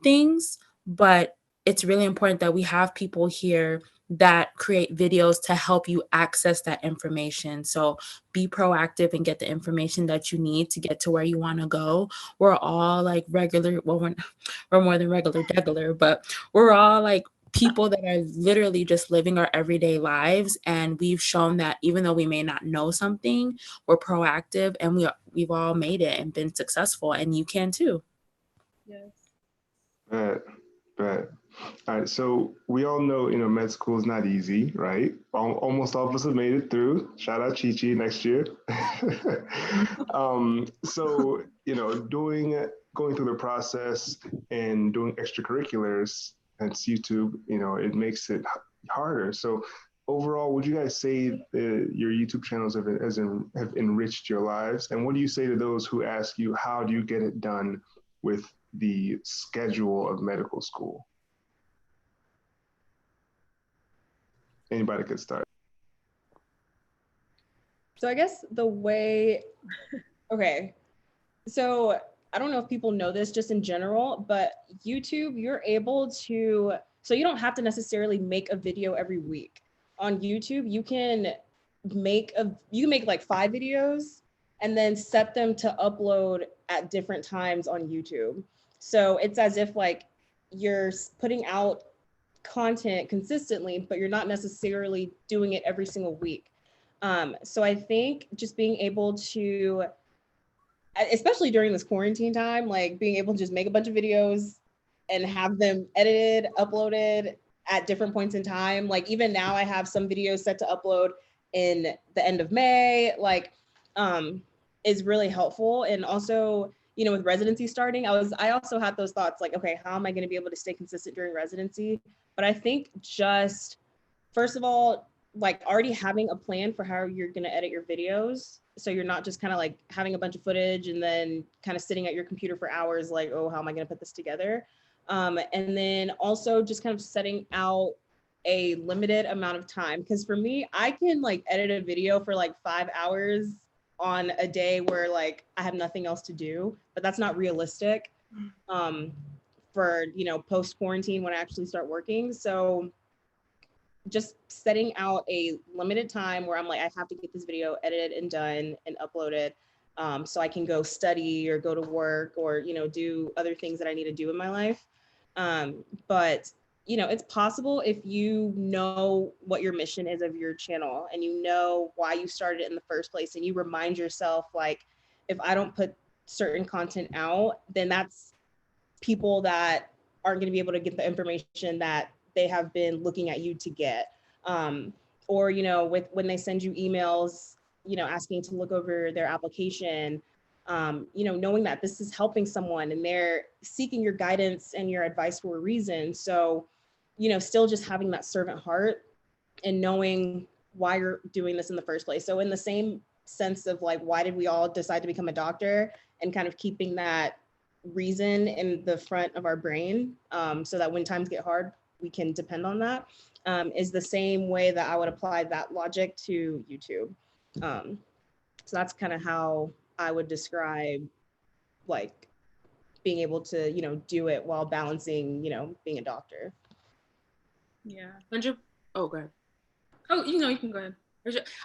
things, but it's really important that we have people here that create videos to help you access that information. So be proactive and get the information that you need to get to where you want to go. We're all like regular, well, we're more than regular, but we're all like people that are literally just living our everyday lives. And we've shown that even though we may not know something, we're proactive, and we've all made it and been successful, and you can too. Yes. Bet. All right, so we all know, med school is not easy, right? Almost all of us have made it through. Shout out Chi Chi next year. So, going through the process and doing extracurriculars, that's YouTube, it makes it harder. So overall, would you guys say your YouTube channels have enriched your lives? And what do you say to those who ask you, how do you get it done with the schedule of medical school? Anybody could start. So I guess the way, okay, so I don't know if people know this just in general, but YouTube, you're able to, so you don't have to necessarily make a video every week. On YouTube, you can make like 5 videos and then set them to upload at different times on YouTube. So it's as if like you're putting out content consistently, but you're not necessarily doing it every single week. So I think just being able to, especially during this quarantine time, like being able to just make a bunch of videos and have them edited, uploaded at different points in time. Like even now I have some videos set to upload in the end of May, is really helpful. And also, with residency starting, I also had those thoughts like, okay, how am I going to be able to stay consistent during residency? But I think just, first of all, like already having a plan for how you're going to edit your videos. So you're not just kind of like having a bunch of footage and then kind of sitting at your computer for hours, like, oh, how am I going to put this together? And then also just kind of setting out a limited amount of time. Because for me, I can like edit a video for like 5 hours on a day where like I have nothing else to do, but that's not realistic for, post quarantine when I actually start working. So just setting out a limited time where I'm like, I have to get this video edited and done and uploaded, so I can go study or go to work or, do other things that I need to do in my life. But, it's possible if you know what your mission is of your channel and you know why you started it in the first place, and you remind yourself, like, if I don't put certain content out, then that's people that aren't going to be able to get the information that they have been looking at you to get. Or, when they send you emails, asking to look over their application, knowing that this is helping someone and they're seeking your guidance and your advice for a reason. So, still just having that servant heart and knowing why you're doing this in the first place. So in the same sense of like, why did we all decide to become a doctor, and kind of keeping that reason in the front of our brain, so that when times get hard, we can depend on that, is the same way that I would apply that logic to YouTube. So that's kind of how I would describe like being able to, do it while balancing, being a doctor. Yeah. Oh, go ahead. Oh, you can go ahead.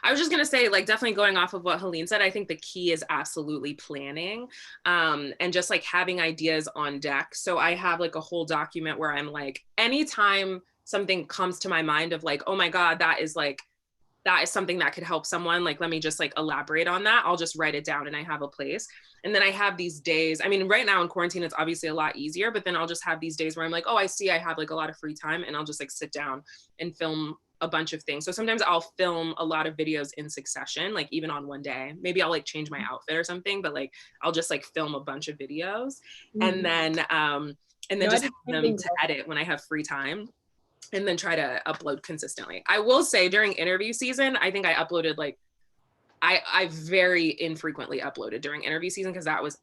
I was just going to say, like, definitely going off of what Helene said, I think the key is absolutely planning, and just like having ideas on deck. So I have like a whole document where I'm like, anytime something comes to my mind of like, oh my God, that is something that could help someone, like, let me just like elaborate on that. I'll just write it down and I have a place. And then I have these days, I mean, right now in quarantine, it's obviously a lot easier, but then I'll just have these days where I'm like, oh, I see I have like a lot of free time, and I'll just like sit down and film a bunch of things. So sometimes I'll film a lot of videos in succession, like even on one day. Maybe I'll like change my outfit or something, but like I'll just like film a bunch of videos, and then just have them to edit when I have free time, and then try to upload consistently. I will say during interview season, I think I uploaded like, I very infrequently uploaded during interview season because that was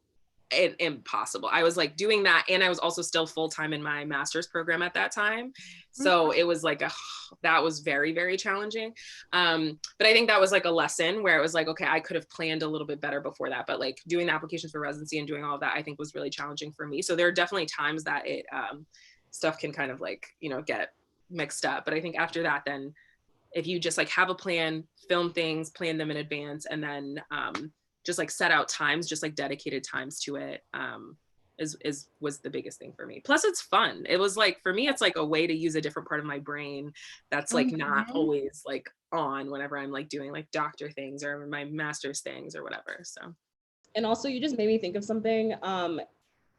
impossible. I was like doing that, and I was also still full-time in my master's program at that time. So it was like, that was very, very challenging. But I think that was like a lesson where it was like, okay, I could have planned a little bit better before that, but like doing the applications for residency and doing all of that, I think was really challenging for me. So there are definitely times that it, stuff can kind of like, get mixed up. But I think after that, then if you just like have a plan, film things, plan them in advance, and then just like set out times, just like dedicated times to it, was the biggest thing for me. Plus it's fun. It was like, for me, it's like a way to use a different part of my brain that's like not always like on whenever I'm like doing like doctor things or my master's things or whatever. So. And also you just made me think of something.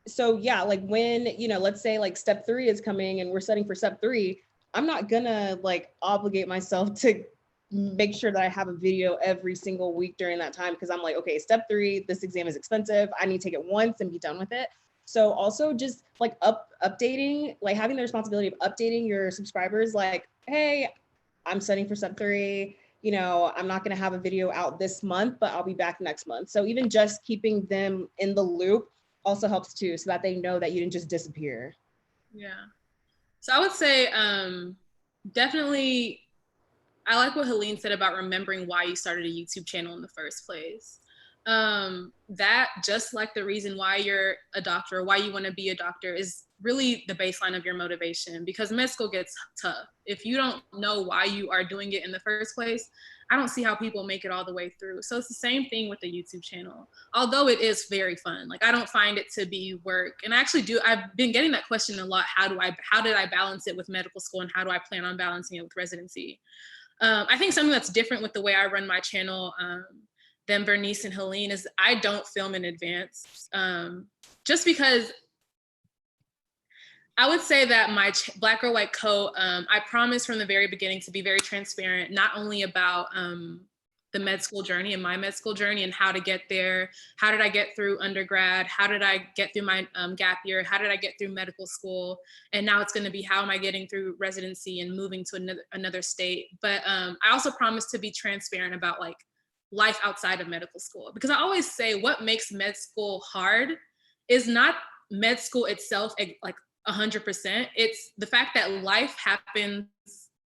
so yeah, like when, you know, let's say like step 3 is coming and we're studying for step 3, I'm not gonna like obligate myself to make sure that I have a video every single week during that time, because I'm like, okay, step 3, this exam is expensive. I need to take it once and be done with it. So also just like updating, like having the responsibility of updating your subscribers, like, hey, I'm studying for step 3. You know, I'm not going to have a video out this month, but I'll be back next month. So even just keeping them in the loop also helps too, so that they know that you didn't just disappear. Yeah. So I would say definitely, I like what Helene said about remembering why you started a YouTube channel in the first place. That, just like the reason why you're a doctor or why you want to be a doctor, is really the baseline of your motivation, because med school gets tough. If you don't know why you are doing it in the first place, I don't see how people make it all the way through. So it's the same thing with the YouTube channel. Although it is very fun, like I don't find it to be work. And I actually do, I've been getting that question a lot. How did I balance it with medical school, and how do I plan on balancing it with residency? I think something that's different with the way I run my channel than Bernice and Helene is I don't film in advance. Just because I would say that my Black Girl White Coat, I promised from the very beginning to be very transparent, not only about the med school journey and my med school journey and how to get there. How did I get through undergrad? How did I get through my gap year? How did I get through medical school? And now it's going to be, how am I getting through residency and moving to another state? But I also promised to be transparent about like life outside of medical school, because I always say what makes med school hard is not med school itself, like 100%. It's the fact that life happens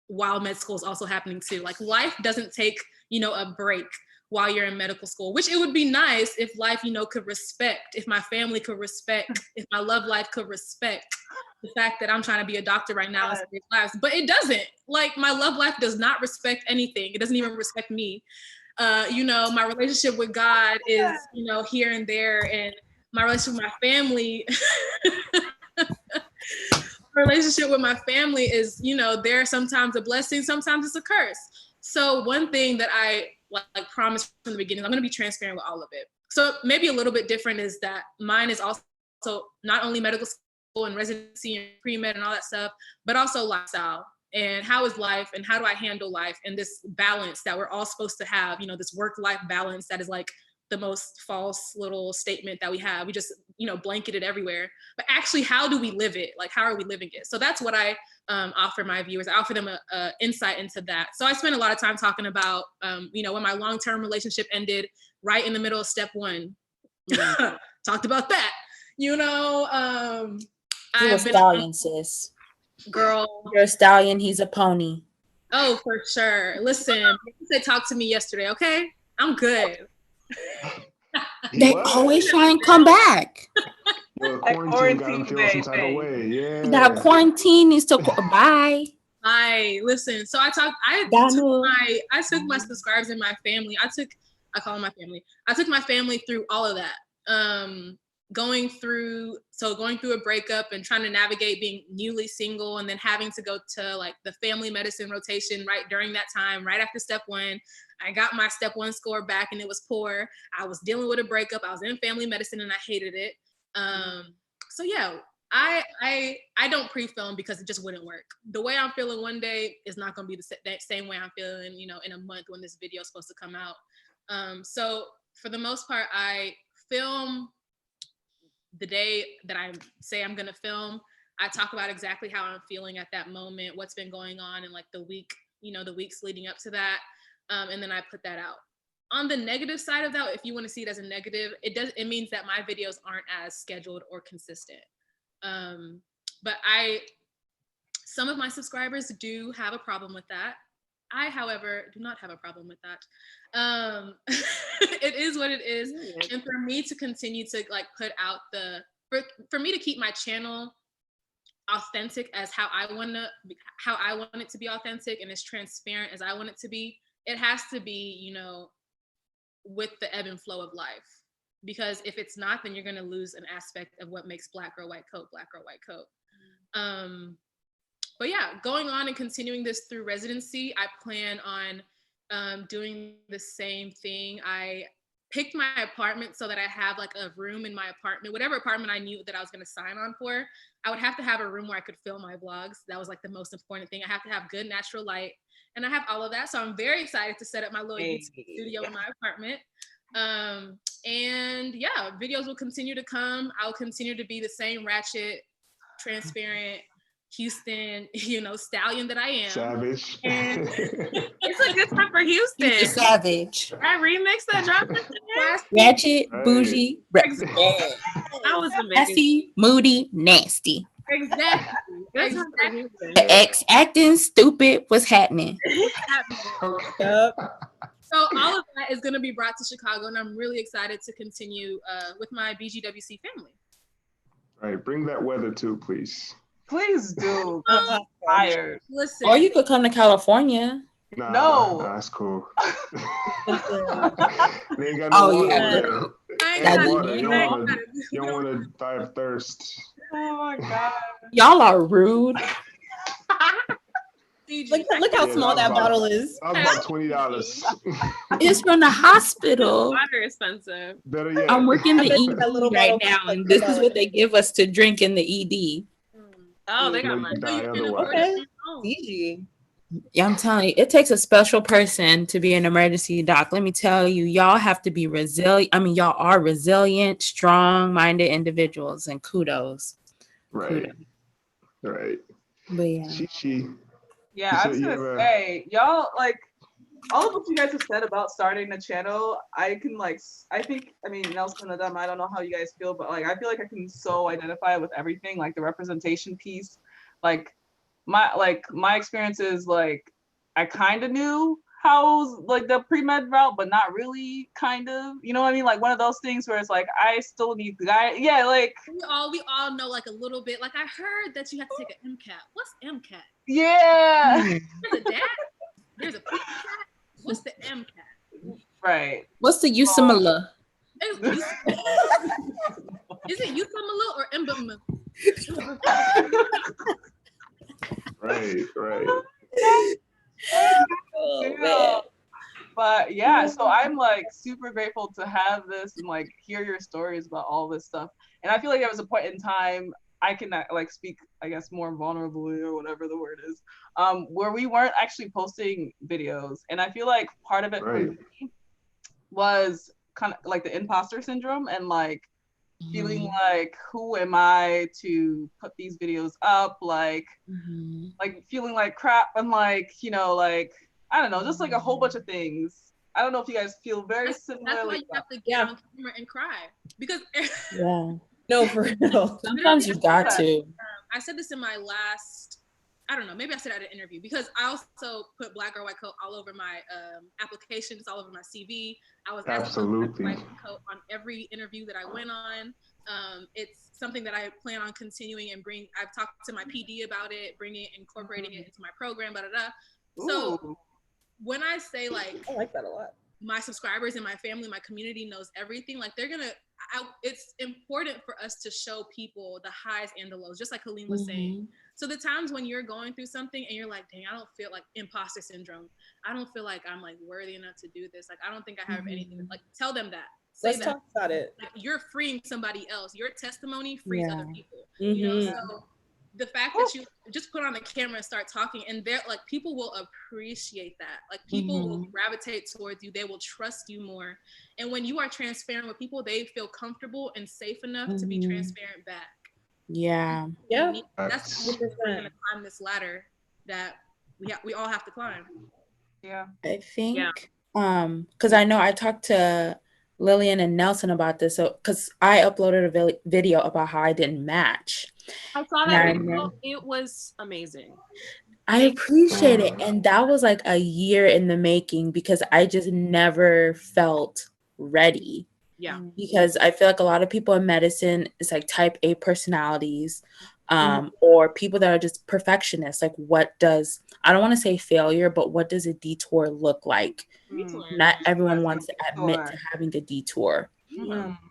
while med school is also happening too. Like life doesn't take, you know, a break while you're in medical school, which it would be nice if life, you know, could respect, if my family could respect, if my love life could respect the fact that I'm trying to be a doctor right now and save lives. But it doesn't. Like my love life does not respect anything. It doesn't even respect me. You know, my relationship with God is, you know, here and there, and my relationship with my family relationship with my family is, you know, there sometimes a blessing, sometimes it's a curse. So one thing that I like promised from the beginning, I'm going to be transparent with all of it. So maybe a little bit different is that mine is also not only medical school and residency and pre-med and all that stuff, but also lifestyle. And how is life, and how do I handle life, and this balance that we're all supposed to have, you know, this work-life balance that is like the most false little statement that we have. We just, you know, blanket it everywhere. But actually, how do we live it? Like, how are we living it? So that's what I offer my viewers. I offer them a insight into that. So I spent a lot of time talking about, you know, when my long-term relationship ended right in the middle of step 1. Talked about that. You know, You're a stallion, sis. Girl. You're a stallion. He's a pony. Oh, for sure. Listen, they talked to me yesterday, okay? I'm good. They always try and come back. Well, quarantine got him feel some type of way. Yeah. That quarantine needs to bye. Bye. Listen, so I took my subscribers and my family. I call them my family. I took my family through all of that. Going through a breakup and trying to navigate being newly single, and then having to go to like the family medicine rotation right during that time, right after step 1. I got my step 1 score back and it was poor. I was dealing with a breakup. I was in family medicine and I hated it. So yeah, I don't pre-film because it just wouldn't work. The way I'm feeling one day is not going to be the same way I'm feeling, you know, in a month when this video is supposed to come out. So for the most part, I film the day that I say I'm going to film. I talk about exactly how I'm feeling at that moment, what's been going on in like the week, you know, the weeks leading up to that. And then I put that out. On the negative side of that, if you want to see it as a negative, it means that my videos aren't as scheduled or consistent. But some of my subscribers do have a problem with that. I, however, do not have a problem with that. It is what it is. And for me to continue to like put out for me to keep my channel authentic as how I want it to be authentic, and as transparent as I want it to be, it has to be, you know, with the ebb and flow of life. Because if it's not, then you're going to lose an aspect of what makes Black Girl White Coat Black Girl White Coat. But yeah, going on and continuing this through residency, I plan on doing the same thing. picked my apartment so that I have like a room in my apartment, whatever apartment I knew that I was going to sign on for, I would have to have a room where I could film my vlogs. That was like the most important thing. I have to have good natural light, and I have all of that. So I'm very excited to set up my little YouTube studio in my apartment. And yeah, videos will continue to come. I'll continue to be the same ratchet, transparent Houston, stallion that I am. Savage. And It's a good time for Houston. He's a savage. That remix that dropped. Ratchet, Right. bougie, That was amazing. messy, moody, nasty. Exactly. Good time for Houston. The ex acting stupid. What's happening? Yep. So all of that is going to be brought to Chicago, and I'm really excited to continue with my BGWC family. All right, bring that weather too, please. Please do. I'm tired. Listen. Or you could come to California. Nah, No. that's cool. Oh, They ain't got no water yeah. there. I ain't Ain't That'd water. be You nice. don't want to die of thirst. Oh my God. Y'all are rude. Look how Yeah, small that about- bottle is. That was about $20. It's from the hospital. Water expensive. Better yet. I'm working the I bet you that ED little right bottle now, costs and like this is what they give us to drink in the ED. Oh, they got Make money. you die So you can otherwise. afford it. Okay. Easy. Yeah, I'm telling you, it takes a special person to be an emergency doc. Let me tell you, y'all have to be resilient. I mean, y'all are resilient, strong-minded individuals, and kudos. Right. Right. But yeah. She. Yeah, I was You gonna ever- say, y'all, like, all of what you guys have said about starting the channel, I mean, Nelson and Adam, I don't know how you guys feel, but like, I feel like I can so identify with everything, like the representation piece. Like my experience is like, I kind of knew how like the pre-med route, but not really, kind of, you know what I mean? Like one of those things where it's like, I still need the guy. Yeah, like. We all know like a little bit. Like I heard that you have to take an MCAT. What's MCAT? Yeah. There's a DAT. There's a pre-CAT. What's the MCAT? Right. What's the USIMILA? Is it USIMILA or MBMA? Right. Oh, Yeah. But yeah, so I'm like super grateful to have this and like hear your stories about all this stuff. And I feel like there was a point in time I can like speak, I guess, more vulnerably or whatever the word is, where we weren't actually posting videos. And I feel like part of it for me was kind of like the imposter syndrome and like feeling like, who am I to put these videos up? Like feeling like crap and like, like, I don't know, just like a whole bunch of things. I don't know if you guys feel very similar. That's why you have to get on camera and cry. Because yeah. No, for real. Sometimes you got to. I said this in my last, I don't know, maybe I said at an interview, because I also put Black Girl White Coat all over my applications, all over my CV. I was asked about Black Girl White Coat on every interview that I went on. It's something that I plan on continuing and I've talked to my PD about it, incorporating it into my program, So when I say like, I like that a lot. My subscribers and my family, my community knows everything. Like it's important for us to show people the highs and the lows, just like Helene was saying. So the times when you're going through something and you're like, dang, I don't feel like imposter syndrome. I don't feel like I'm like worthy enough to do this. Like, I don't think I have anything. Like, tell them that. Let's talk about it. Like, you're freeing somebody else. Your testimony frees other people. You know, so the fact that you just put on the camera and start talking, and they're like, people will appreciate that. Like, people will gravitate towards you. They will trust you more. And when you are transparent with people, they feel comfortable and safe enough to be transparent back. Yeah. Yeah. That's how we're going to climb this ladder that we all have to climb. Yeah. I think, because I know I talked to Lillian and Nelson about this, so because I uploaded a video about how I didn't match. I saw that video. It was amazing. I appreciate it, and that was like a year in the making because I just never felt ready. Yeah. Because I feel like a lot of people in medicine is like type A personalities, or people that are just perfectionists. Like, I don't want to say failure, but what does a detour look like? Not everyone wants to admit to having a detour.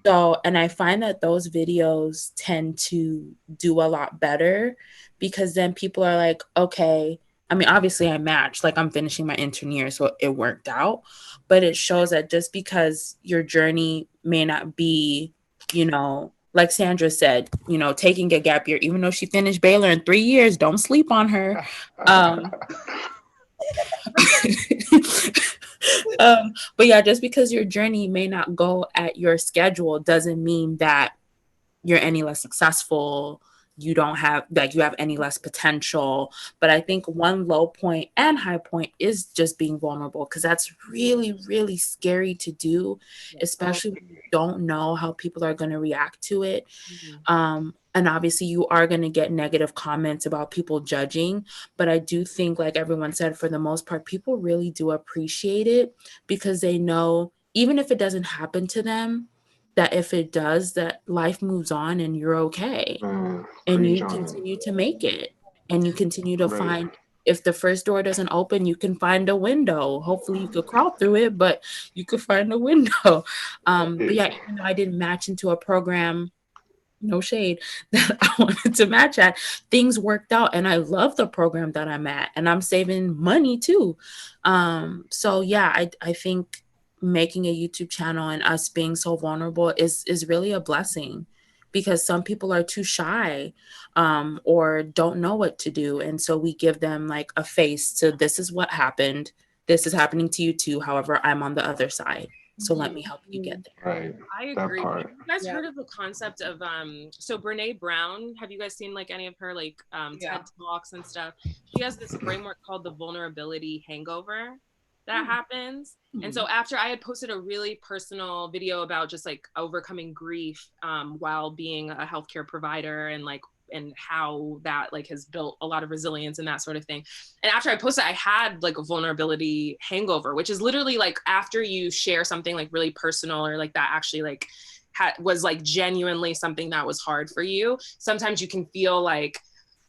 So, and I find that those videos tend to do a lot better because then people are like, okay, I mean, obviously I matched, like I'm finishing my intern year, so it worked out, but it shows that just because your journey may not be, you know, like Sandra said, you know, taking a gap year, even though she finished Baylor in 3 years, don't sleep on her. But yeah, just because your journey may not go at your schedule doesn't mean that you're any less successful. You don't have, like, you have any less potential. But I think one low point and high point is just being vulnerable, because that's really, really scary to do, especially when you don't know how people are going to react to it. And obviously you are going to get negative comments about people judging, but I do think, like everyone said, for the most part, people really do appreciate it, because they know, even if it doesn't happen to them, that if it does, that life moves on and you're okay. And you continue to make it, and you continue to find, if the first door doesn't open, you can find a window. Hopefully you could crawl through it, but you could find a window. But yeah, even though I didn't match into a program, no shade, that I wanted to match at, things worked out, and I love the program that I'm at, and I'm saving money too. So yeah, I think making a YouTube channel and us being so vulnerable is really a blessing, because some people are too shy, or don't know what to do, and so we give them like a face to, this is what happened, this is happening to you too, however I'm on the other side, so let me help you get there. Right. I agree. Have you guys heard of the concept of so Brene Brown? Have you guys seen like any of her like TED Talks and stuff? She has this framework called the vulnerability hangover that happens. And so after I had posted a really personal video about just like overcoming grief while being a healthcare provider, and how that like has built a lot of resilience and that sort of thing. And after I posted, I had like a vulnerability hangover, which is literally like after you share something like really personal, or like that actually like was like genuinely something that was hard for you. Sometimes you can feel like,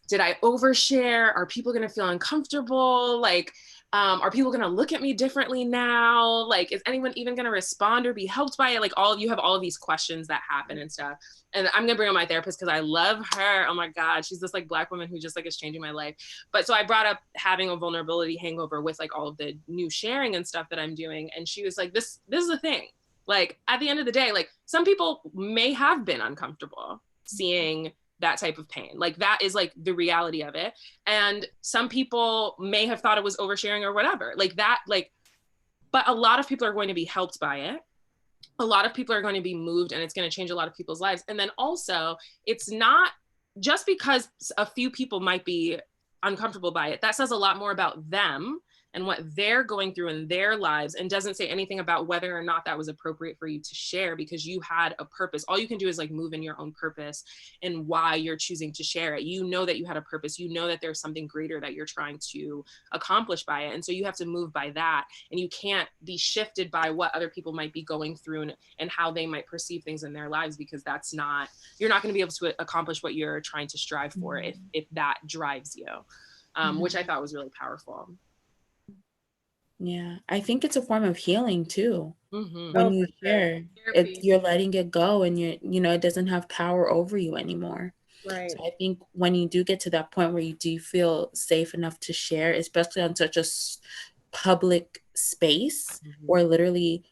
did I overshare? Are people going to feel uncomfortable? Like, are people going to look at me differently now? Like, is anyone even going to respond or be helped by it? Like, you have all of these questions that happen and stuff. And I'm going to bring on my therapist because I love her. Oh my God. She's this like Black woman who just like is changing my life. But so I brought up having a vulnerability hangover with like all of the new sharing and stuff that I'm doing. And she was like, this is the thing. Like, at the end of the day, like some people may have been uncomfortable seeing that type of pain. Like that is like the reality of it. And some people may have thought it was oversharing or whatever, like that, like, but a lot of people are going to be helped by it. A lot of people are going to be moved, and it's going to change a lot of people's lives. And then also, it's not just because a few people might be uncomfortable by it, that says a lot more about them and what they're going through in their lives, and doesn't say anything about whether or not that was appropriate for you to share, because you had a purpose. All you can do is like move in your own purpose and why you're choosing to share it. You know that you had a purpose. You know that there's something greater that you're trying to accomplish by it. And so you have to move by that, and you can't be shifted by what other people might be going through and how they might perceive things in their lives, because that's not, you're not going to be able to accomplish what you're trying to strive for if that drives you, which I thought was really powerful. Yeah, I think it's a form of healing too. When you share, you're letting it go, and it doesn't have power over you anymore. Right. So I think when you do get to that point where you do feel safe enough to share, especially on such a public space where literally,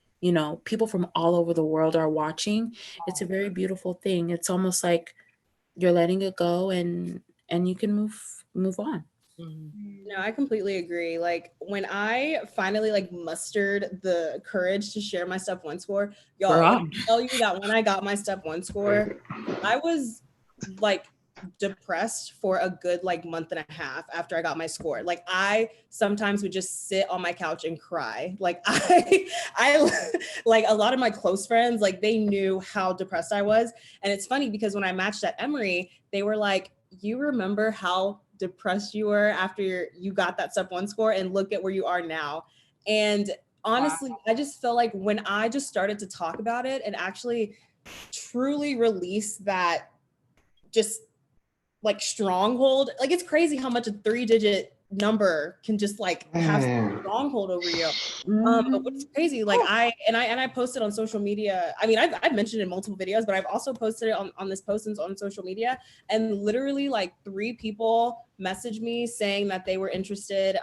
people from all over the world are watching, it's a very beautiful thing. It's almost like you're letting it go, and you can move on. No, I completely agree. Like when I finally like mustered the courage to share my step 1 score, y'all, I tell you that when I got my step 1 score, I was like depressed for a good like month and a half after I got my score. Like I sometimes would just sit on my couch and cry. Like I like a lot of my close friends, like they knew how depressed I was. And it's funny because when I matched at Emory, they were like, you remember how depressed you were after you got that step 1 score, and look at where you are now. And honestly, I just felt like when I just started to talk about it and actually truly release that just like stronghold, like it's crazy how much a 3-digit number can just like have a stronghold over you. But what's crazy, like I posted on social media. I mean, I've mentioned it in multiple videos, but I've also posted it on this postings on social media, and literally like 3 people messaged me saying that they were interested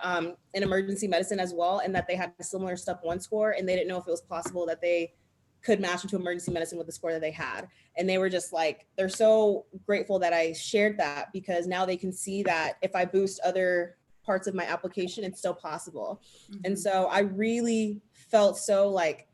in emergency medicine as well, and that they had a similar step 1 score, and they didn't know if it was possible that they could match into emergency medicine with the score that they had. And they were just like, they're so grateful that I shared that, because now they can see that if I boost other parts of my application, it's still possible. And so I really felt so like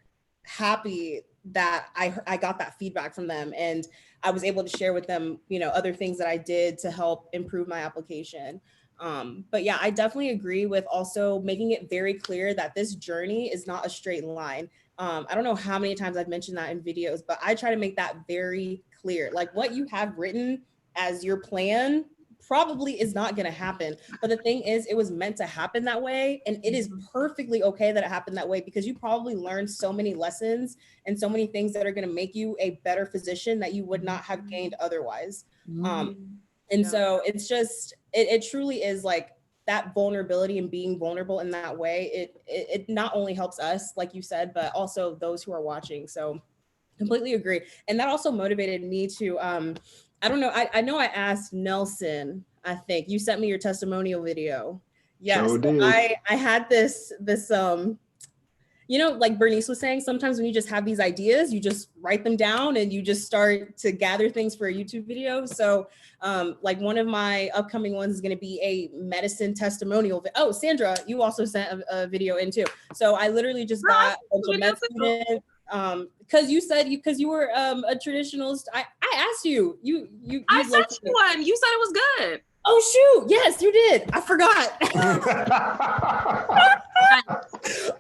happy that I got that feedback from them, and I was able to share with them, you know, other things that I did to help improve my application. But yeah, I definitely agree with also making it very clear that this journey is not a straight line. I don't know how many times I've mentioned that in videos, but I try to make that very clear. Like, what you have written as your plan probably is not going to happen. But the thing is, it was meant to happen that way. And it is perfectly okay that it happened that way, because you probably learned so many lessons and so many things that are going to make you a better physician that you would not have gained otherwise. And so it's just, it truly is like that vulnerability, and being vulnerable in that way. It not only helps us, like you said, but also those who are watching. So completely agree. And that also motivated me to, I don't know. I know I asked Nelson, I think you sent me your testimonial video. Yes. Sure did. I had this, you know, like Bernice was saying, sometimes when you just have these ideas, you just write them down and you just start to gather things for a YouTube video. So like one of my upcoming ones is going to be a medicine testimonial. Oh, Sandra, you also sent a video in too. So I literally just got a bunch of med students. Because you said because you were a traditionalist. I asked you. I sent you one. You said it was good. Oh shoot! Yes, you did. I forgot.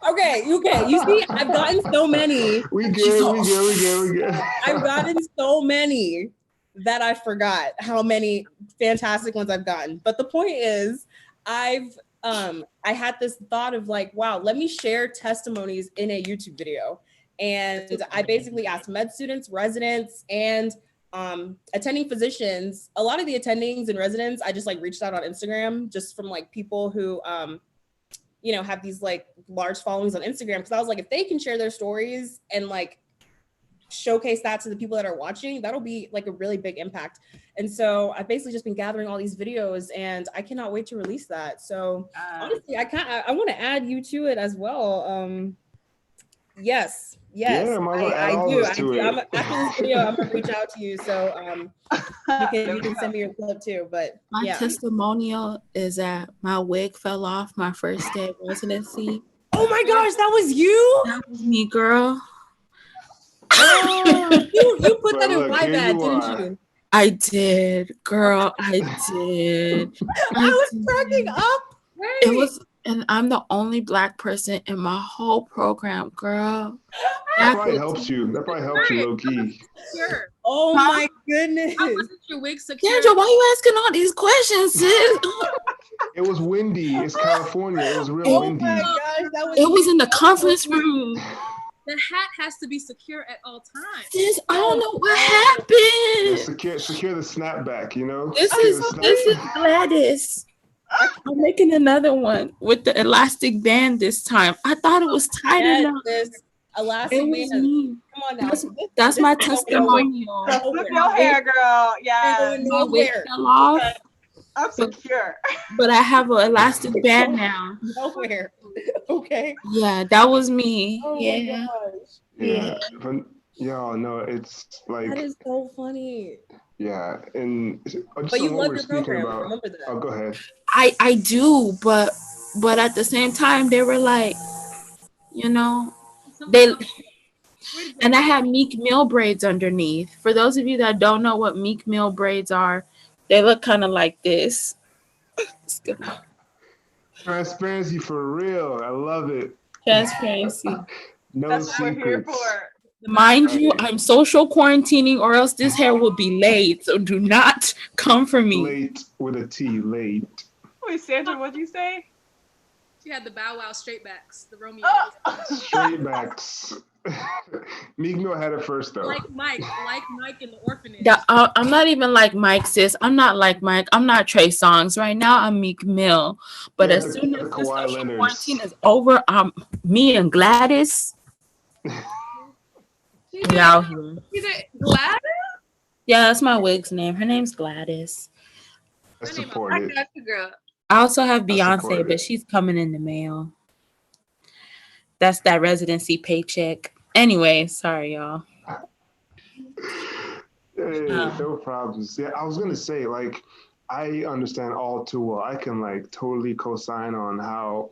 Okay. You see, I've gotten so many. We good. I've gotten so many that I forgot how many fantastic ones I've gotten. But the point is, I had this thought of like, wow, let me share testimonies in a YouTube video. And I basically asked med students, residents, and attending physicians. A lot of the attendings and residents, I just like reached out on Instagram, just from like people who, you know, have these like large followings on Instagram. Cause I was like, if they can share their stories and like showcase that to the people that are watching, that'll be like a really big impact. And so I've basically just been gathering all these videos, and I cannot wait to release that. So honestly, I want to add you to it as well. Yes. Yeah, I do. After this video, I'm gonna reach out to you, so you can send me your clip too. But my testimonial is that my wig fell off my first day of residency. Oh my gosh, that was you? That was me, girl. Oh, you put that in my bag, didn't you? I did, girl. I did. I was cracking up. Right. It was. And I'm the only Black person in my whole program, girl. That probably helps you. Low key. Sure. Oh my goodness. How wasn't your wig secure? Kendra, why you asking all these questions, sis? It was windy. It's California. It was real windy. Oh my gosh, it was in the conference room. The hat has to be secure at all times. Sis, I don't know what happened. Yeah, secure the snapback, you know? This is Gladys. I'm making another one with the elastic band this time. I thought it was tight enough. This elastic band. Come on now. That's my testimonial. Look your hair, girl. Yeah. My wig fell off. I'm secure. But I have an elastic band now. Nowhere. Okay. Yeah, that was me. Oh yeah. Yeah. But y'all know it's like that is so funny. Yeah, and but you love your program. Remember that. Oh, go ahead. I do, but at the same time, they were like, you know, and I had Meek Mill braids underneath. For those of you that don't know what Meek Mill braids are, they look kind of like this. Transparency for real. I love it. Transparency. No That's secrets. what we're here for. Mind you, I'm social quarantining, or else this hair will be laid. So do not come for me. Late with a T, late. Wait, Sandra, what'd you say? She had the Bow Wow straight backs, the Romeo. Straight backs. Meek Mill had it first though. Like Mike in the orphanage. Yeah, I'm not even like Mike, sis. I'm not like Mike. I'm not Trey Songz. Right now, I'm Meek Mill. But Yeah, as soon as the Kawhi social Leonard's. quarantine is over, me and Gladys, we out here. Is it Gladys? Yeah, that's my wig's name. Her name's Gladys. I Her name, support I it. got you, girl. I also have I support Beyonce, it. but she's coming in the mail. That's that residency paycheck. Anyway, sorry, y'all. Hey, no problems. Yeah, I was gonna say, like, I understand all too well. I can like totally co-sign on how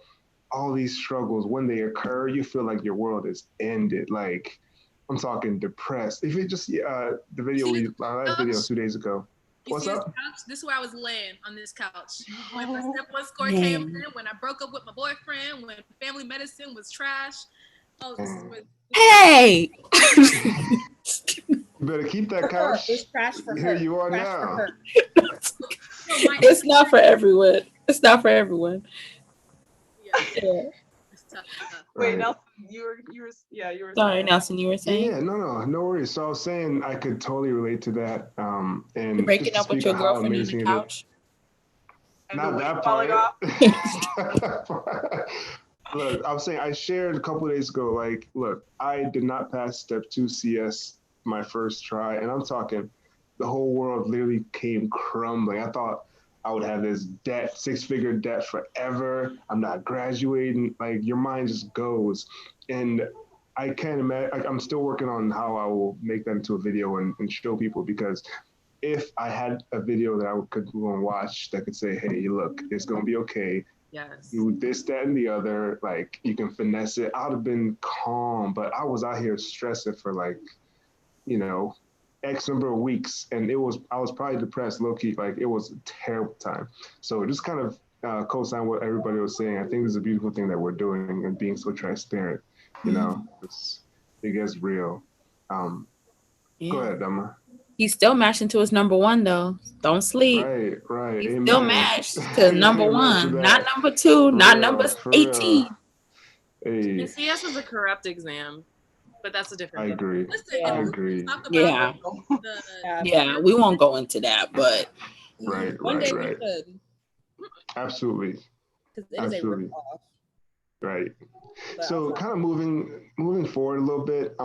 all these struggles, when they occur, you feel like your world is ended. Like, I'm talking depressed. If it just the video our last video 2 days ago. What's up? Couch? This is where I was laying on this couch. When my step one score Man. came in, when I broke up with my boyfriend, when family medicine was trash. Oh, this is where, Hey! You better keep that couch. It's trash for her. Here you are Trash now. for her. It's not for everyone. It's not for everyone. Yeah. It's tough. Wait, Right. Nelson, you were Sorry, saying. Nelson, you were saying? Yeah, no worries. So I was saying I could totally relate to that. And You're breaking just up with speak your of how girlfriend on amazing the it is. couch? And Not the weight that falling part. off. Look, I was saying I shared a couple of days ago. Like, look, I did not pass step 2 CS my first try, and I'm talking the whole world literally came crumbling. I thought I would have this debt, 6-figure debt forever. I'm not graduating. Like, your mind just goes, and I can't imagine. I'm still working on how I will make that into a video and show people, because if I had a video that I could go and watch that could say, hey, look, it's going to be okay. Yes. Do this, that, and the other. Like, you can finesse it. I'd have been calm, but I was out here stressing for like, X number of weeks. And I was probably depressed, low key. Like, it was a terrible time. So just kind of co-sign what everybody was saying. I think this is a beautiful thing that we're doing and being so transparent. It gets real. Go ahead, Dama. He's still matching to his number one, though. Don't sleep. Right. He's Amen. still matched to number Amen to one, that. not number two, For not real, number for 18. real. Hey, And CS is a corrupt exam, but that's a different I thing. agree. Listen, I and agree. talk about Yeah. Yeah, we won't go into that, but Right. One day we should, Absolutely. because it is a Absolutely. ripoff. Right. But So also- kind of moving forward a little bit,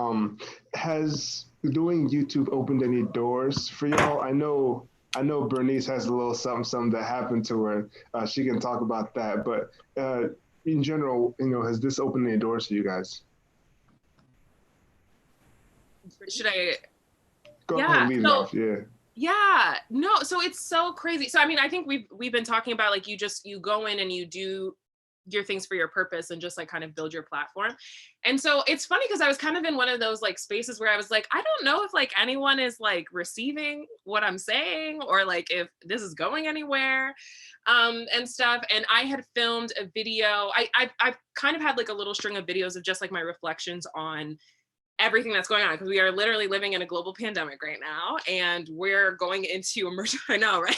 has doing YouTube opened any doors for y'all? I know Bernice has a little something that happened to her. She can talk about that, but in general, has this opened any doors for you guys? Should I? Go Yeah, ahead, lead it so- off. Yeah. Yeah, no, so it's so crazy. So I mean, I think we've been talking about like you go in and you do your things for your purpose and just like kind of build your platform. And so it's funny because I was kind of in one of those like spaces where I was like, I don't know if like anyone is like receiving what I'm saying or like if this is going anywhere and stuff. And I had filmed a video. I've kind of had like a little string of videos of just like my reflections on everything that's going on, because we are literally living in a global pandemic right now, and we're going into I know, right?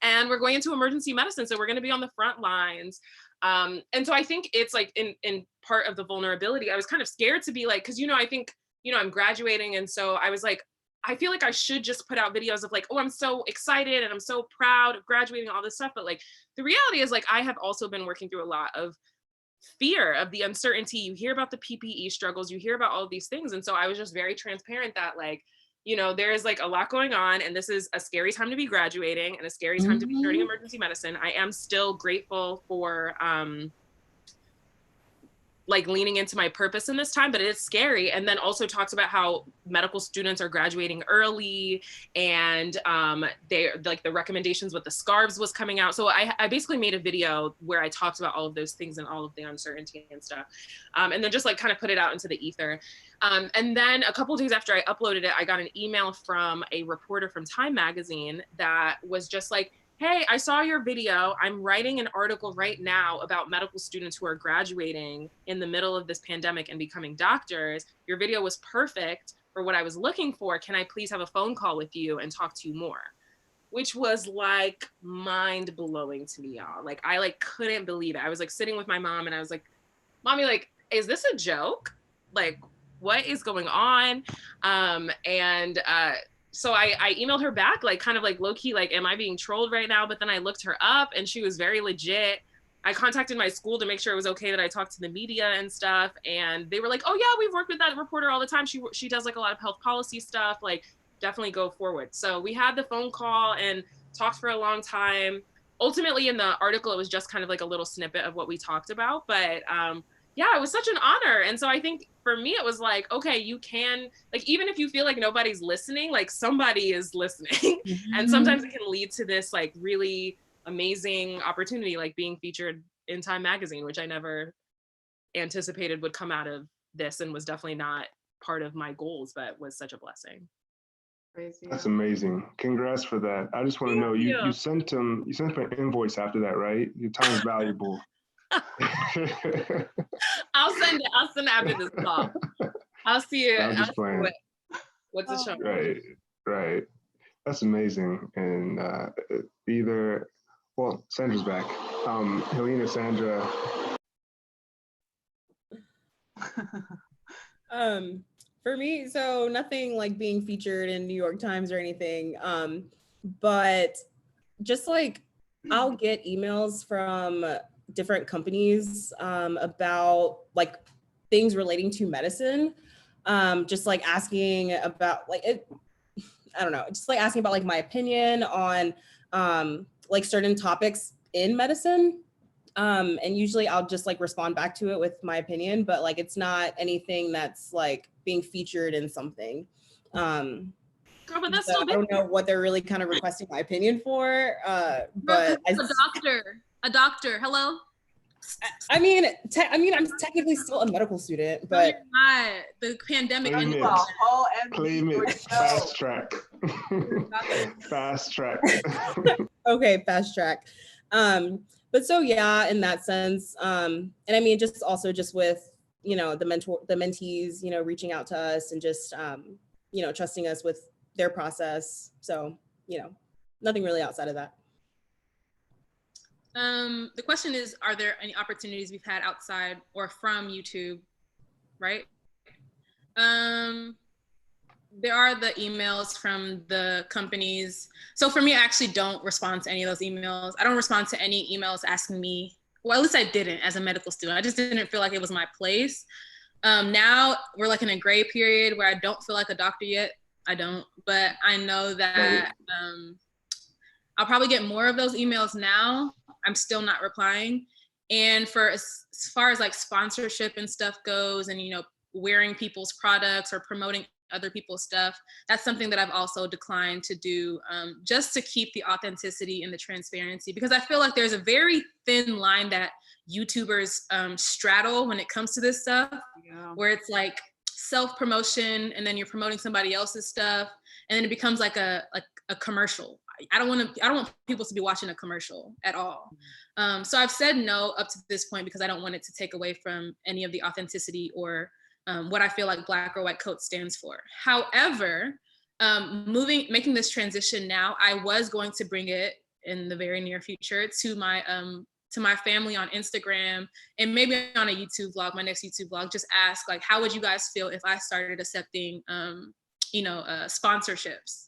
And we're going into emergency medicine, so we're going to be on the front lines. And so I think it's like in part of the vulnerability, I was kind of scared to be like, because I think I'm graduating, and so I was like, I feel like I should just put out videos of like, oh, I'm so excited and I'm so proud of graduating, all this stuff. But like the reality is like I have also been working through a lot of fear of the uncertainty. You hear about the PPE struggles, you hear about all of these things. And so I was just very transparent that like, there is like a lot going on, and this is a scary time to be graduating and a scary time to be starting emergency medicine. I am still grateful for like leaning into my purpose in this time, but it's scary. And then also talks about how medical students are graduating early, and they like the recommendations with the scarves was coming out. So I basically made a video where I talked about all of those things and all of the uncertainty and stuff, and then just like kind of put it out into the ether. And then a couple of days after I uploaded it, I got an email from a reporter from Time Magazine that was just like, hey, I saw your video. I'm writing an article right now about medical students who are graduating in the middle of this pandemic and becoming doctors. Your video was perfect for what I was looking for. Can I please have a phone call with you and talk to you more? Which was like mind blowing to me, y'all. Like I like couldn't believe it. I was like sitting with my mom and I was like, Mommy, like, is this a joke? Like, what is going on? So I emailed her back, like kind of like low key, like, am I being trolled right now? But then I looked her up and she was very legit. I contacted my school to make sure it was okay that I talked to the media and stuff. And they were like, oh yeah, we've worked with that reporter all the time. She does like a lot of health policy stuff, like definitely go forward. So we had the phone call and talked for a long time. Ultimately in the article, it was just kind of like a little snippet of what we talked about. But yeah, it was such an honor. And so I think for me, it was like, okay, you can, like, even if you feel like nobody's listening, like somebody is listening. And sometimes it can lead to this like really amazing opportunity, like being featured in Time Magazine, which I never anticipated would come out of this and was definitely not part of my goals, but was such a blessing. Crazy. That's amazing. Congrats for that. I just want to know, you sent him an invoice after that, right? Your time is valuable. I'll send it after this call. I'll see it. I'm just playing. What's the show? Right. That's amazing. And Sandra's back. Helene or Sandra. For me, so nothing like being featured in New York Times or anything. But just like I'll get emails from different companies about like things relating to medicine, just like asking about like it, I don't know, just like asking about like my opinion on like certain topics in medicine. And usually I'll just like respond back to it with my opinion, but like it's not anything that's like being featured in something. Girl, but that's so I don't know what they're really kind of requesting my opinion for. But a doctor. Hello. I mean, I'm technically still a medical student, but no, you're not. The pandemic. Claim it. Fast track. Fast track. Okay, fast track. But so yeah, in that sense, and I mean, just also just with the mentees, reaching out to us and just trusting us with their process. So nothing really outside of that. The question is, are there any opportunities we've had outside or from YouTube, right? There are the emails from the companies. So for me, I actually don't respond to any of those emails. I don't respond to any emails asking me, well, at least I didn't as a medical student. I just didn't feel like it was my place. Now we're like in a gray period where I don't feel like a doctor yet. I don't, but I know that I'll probably get more of those emails now. I'm still not replying. And for as far as like sponsorship and stuff goes and, wearing people's products or promoting other people's stuff, that's something that I've also declined to do, just to keep the authenticity and the transparency, because I feel like there's a very thin line that YouTubers straddle when it comes to this stuff, where it's like self-promotion and then you're promoting somebody else's stuff and then it becomes like a commercial. I don't want people to be watching a commercial at all. So I've said no up to this point because I don't want it to take away from any of the authenticity or what I feel like Black or White Coat stands for. However, making this transition now, I was going to bring it in the very near future to my family on Instagram and maybe on a YouTube vlog, my next YouTube vlog, just ask like, how would you guys feel if I started accepting, sponsorships?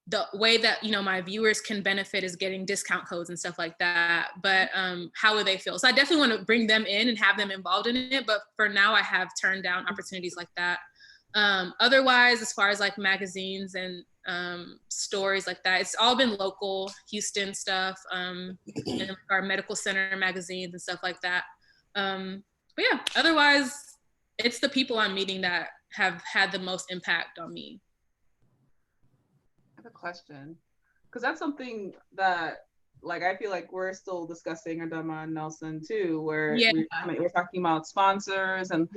The way that, my viewers can benefit is getting discount codes and stuff like that. But how would they feel? So I definitely want to bring them in and have them involved in it. But for now, I have turned down opportunities like that. Otherwise, as far as like magazines and stories like that, it's all been local Houston stuff, and our medical center magazines and stuff like that. But yeah, otherwise, it's the people I'm meeting that have had the most impact on me. A question, because that's something that like I feel like we're still discussing, Adama and Nelson too, where we're talking about sponsors and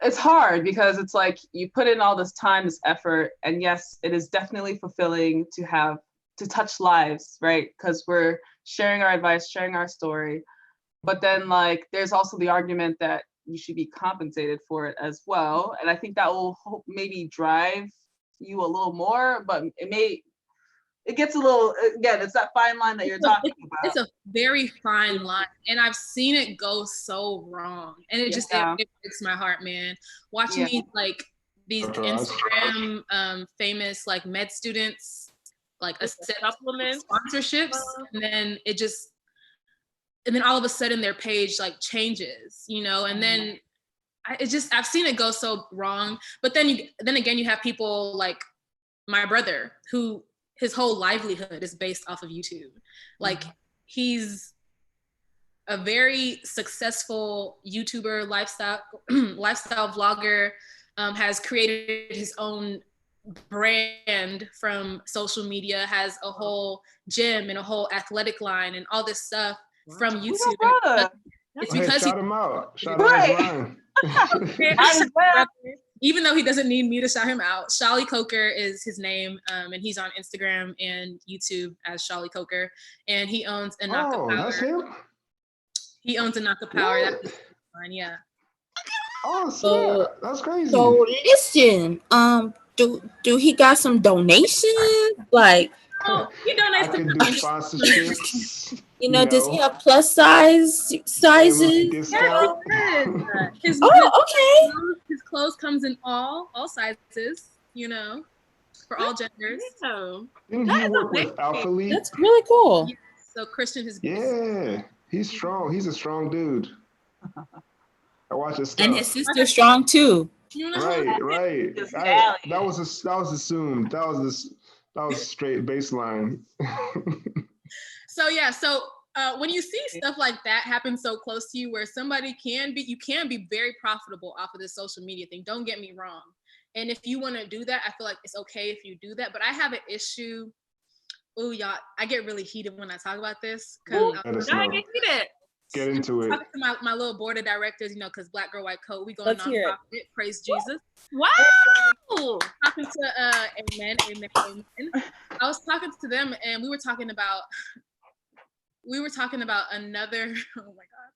it's hard because it's like you put in all this time, this effort, and yes, it is definitely fulfilling to touch lives, right? Because we're sharing our advice, sharing our story, but then like there's also the argument that you should be compensated for it as well, and I think that will maybe drive you a little more, but it it gets a little, again, it's that fine line that you're talking about. It's a very fine line, and I've seen it go so wrong, and it just it breaks my heart, man. Watching these Instagram famous like med students like accept sponsorships, and then all of a sudden their page like changes, you know, and then I've seen it go so wrong. But then again you have people like my brother who his whole livelihood is based off of YouTube. Like he's a very successful YouTuber, lifestyle vlogger, has created his own brand from social media, has a whole gym and a whole athletic line and all this stuff from YouTube. It's because shout him out. Shout out his line. Even though he doesn't need me to shout him out, Sholly Coker is his name, and he's on Instagram and YouTube as Sholly Coker, and he owns Anaka Power. That's him? He owns Anaka Power. That's his line, yeah. Oh, so that's crazy. So listen, do he got some donations? Like, he donates. I could do sponsorships. You know, does he have plus sizes? Yeah, his okay. His clothes comes in all sizes, you know, for all genders. Didn't he work with Alpha League? That's really cool. Yeah. So Christian is he's strong. He's a strong dude. I watch his stuff. And his sister's strong too. You know? Right. That was assumed. That was straight baseline. So when you see stuff like that happen so close to you, where somebody can be very profitable off of this social media thing. Don't get me wrong. And if you want to do that, I feel like it's okay if you do that. But I have an issue. Ooh, y'all, I get really heated when I talk about this. Get into it. Talking to my little board of directors, you know, because Black Girl White Coat, we going nonprofit. Praise Jesus. Wow. Talking to amen. I was talking to them, and we were talking about another. Oh my God,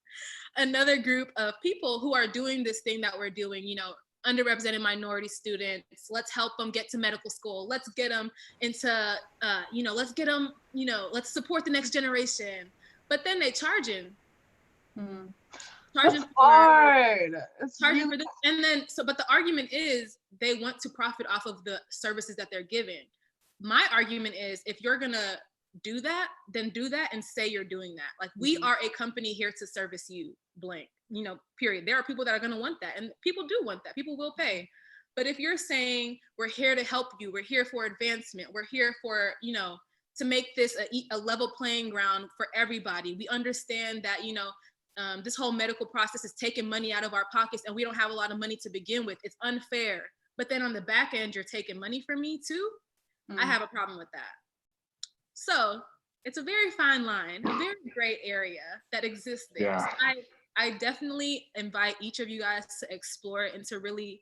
another group of people who are doing this thing that we're doing. You know, underrepresented minority students. Let's help them get to medical school. Let's get them into, let's support the next generation. But then they charging That's hard. Charging for this, and then but the argument is they want to profit off of the services that they're giving. My argument is, if you're gonna do that, then do that and say you're doing that. Like, we are a company here to service you, blank, you know, period. There are people that are gonna want that, and people do want that. People will pay. But if you're saying we're here to help you, we're here for advancement, we're here for, you know, to make this a level playing ground for everybody. We understand that, you know, this whole medical process is taking money out of our pockets, and we don't have a lot of money to begin with. It's unfair. But then on the back end, you're taking money from me too. I have a problem with that. So it's a very fine line, a very gray area that exists there. Yeah. So I definitely invite each of you guys to explore it and to really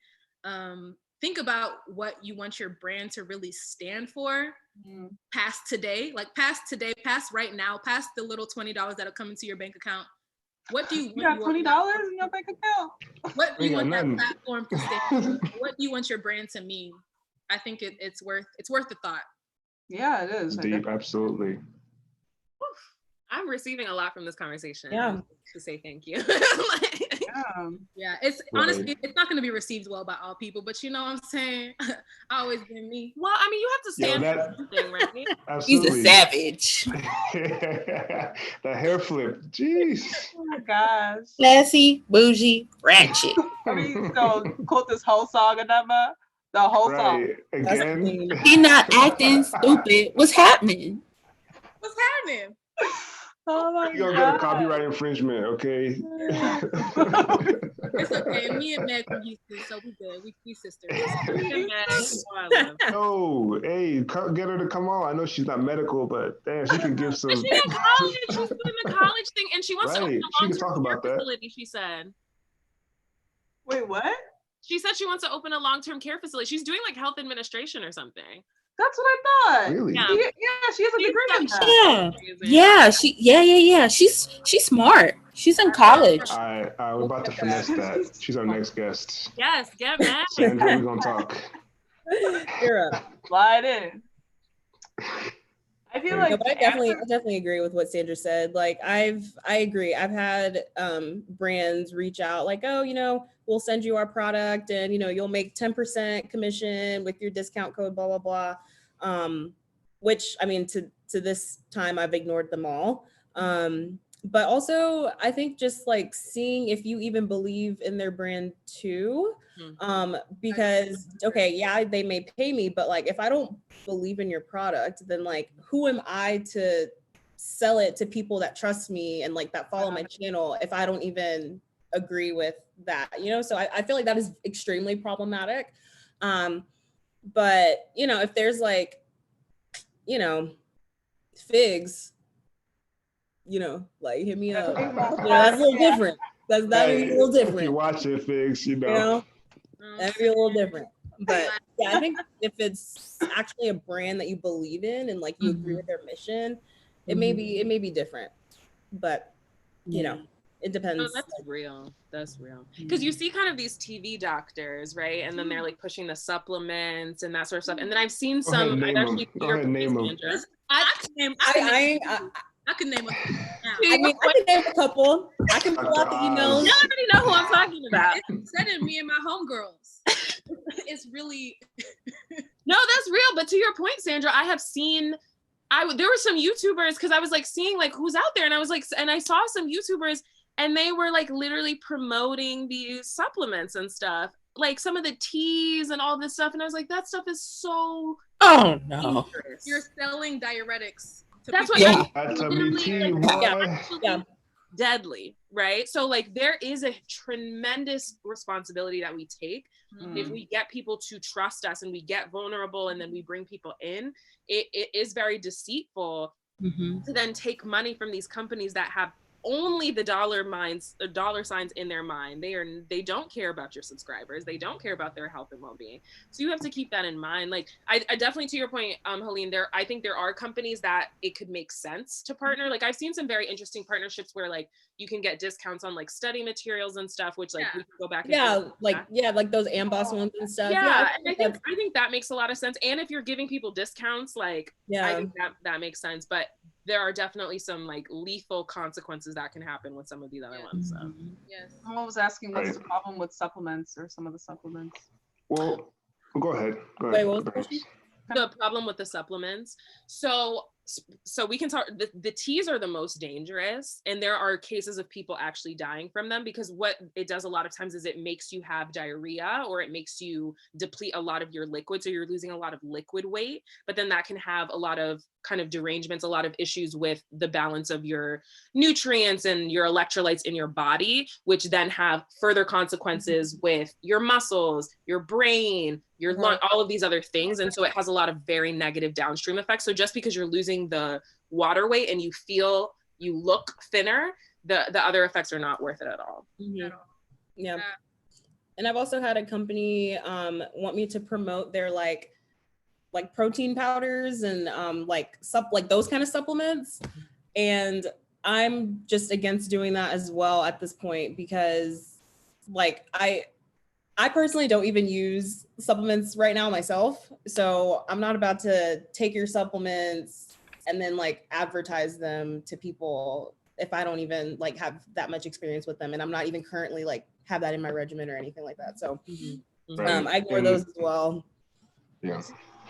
think about what you want your brand to really stand for. Past today, past right now, past the little $20 that'll come into your bank account. What do you want? You got $20 in your bank account? What do you want that platform to stand for? What do you want your brand to mean? I think it's worth the thought. Yeah, it is. Deep, absolutely. I'm receiving a lot from this conversation. Yeah. To say thank you. Yeah, it's honestly, it's not going to be received well by all people, but you know what I'm saying? I always been me. Well, I mean, you have to stand for something, right? Absolutely. He's a savage. The hair flip. Jeez. Oh my gosh. Classy, bougie, ratchet. I mean, so quote this whole song, Anema. The whole song. Again. He not acting stupid. What's happening? What's happening? Oh my You're gonna get a copyright infringement, okay? It's okay. Me and Meg from Houston, so we good. We sisters. No, hey, get her to come on. I know she's not medical, but damn, she can give some. She's in college. She's doing the college thing, and she wants to open She can talk a about that. facility. She said. Wait, what? She said she wants to open a long-term care facility. She's doing like health administration or something. That's what I thought. Really? Yeah. She has a degree in that. Yeah. She's smart. She's in college. We're about to finesse that. She's our next guest. Yes, get mad. Sandra, we're gonna talk. You're up. Slide in. I feel like No, but I definitely agree with what Sandra said. Like I agree. I've had brands reach out like, oh, we'll send you our product and you'll make 10% commission with your discount code, blah, blah, blah. Which I mean, to this time I've ignored them all. But also I think just like seeing if you even believe in their brand too. Because okay, yeah, they may pay me, but like if I don't believe in your product, then like who am I to sell it to people that trust me and like that follow my channel if I don't even agree with that, so I feel like that is extremely problematic. But if there's like figs, like hit me up, that's a little different. That'd be a little different. If you watch it, figs, that'd be a little different. But yeah, I think if it's actually a brand that you believe in and like you agree with their mission, it may be different. But it depends. Oh, that's real. That's real. Because you see kind of these TV doctors, right? And then they're like pushing the supplements and that sort of stuff. And then I've seen some. Go ahead, name them. I can name a I mean, I can name a couple. I can pull out the emails. You already know who I'm talking about. It's said in me and my homegirls. It's really no, that's real. But to your point, Sandra, I have seen. There were some YouTubers because I was like seeing like who's out there, and I was like, and I saw some YouTubers, and they were like literally promoting these supplements and stuff, like some of the teas and all this stuff, and I was like, that stuff is so. Oh no! Dangerous. You're selling diuretics. That's what. Yeah. Yeah. Deadly, right? So like there is a tremendous responsibility that we take if we get people to trust us and we get vulnerable and then we bring people in. It is very deceitful to then take money from these companies that have only the dollar signs in their mind. They don't care about your subscribers. They don't care about their health and well-being. So you have to keep that in mind. Like I definitely, to your point, Helene, I think there are companies that it could make sense to partner. Like I've seen some very interesting partnerships where like you can get discounts on like study materials and stuff, which like we can go back and like those Amboss ones and stuff. And I think that makes a lot of sense. And if you're giving people discounts, like I think that makes sense. But there are definitely some like lethal consequences that can happen with some of these other ones. So. Yes. Someone was asking what's the problem with supplements or some of the supplements. Well, go ahead. Wait, what was the question? The problem with the supplements. So we can talk, the teas are the most dangerous, and there are cases of people actually dying from them because what it does a lot of times is it makes you have diarrhea or it makes you deplete a lot of your liquids, so you're losing a lot of liquid weight, but then that can have a lot of kind of derangements, a lot of issues with the balance of your nutrients and your electrolytes in your body, which then have further consequences with your muscles, your brain, your lung, all of these other things. And so it has a lot of very negative downstream effects. So just because you're losing the water weight and you look thinner, the other effects are not worth it at all. Yeah. And I've also had a company want me to promote their like protein powders and like those kind of supplements. And I'm just against doing that as well at this point because like I personally don't even use supplements right now myself. So I'm not about to take your supplements and then like advertise them to people if I don't even like have that much experience with them. And I'm not even currently like have that in my regimen or anything like that. So I ignore those as well. Yeah.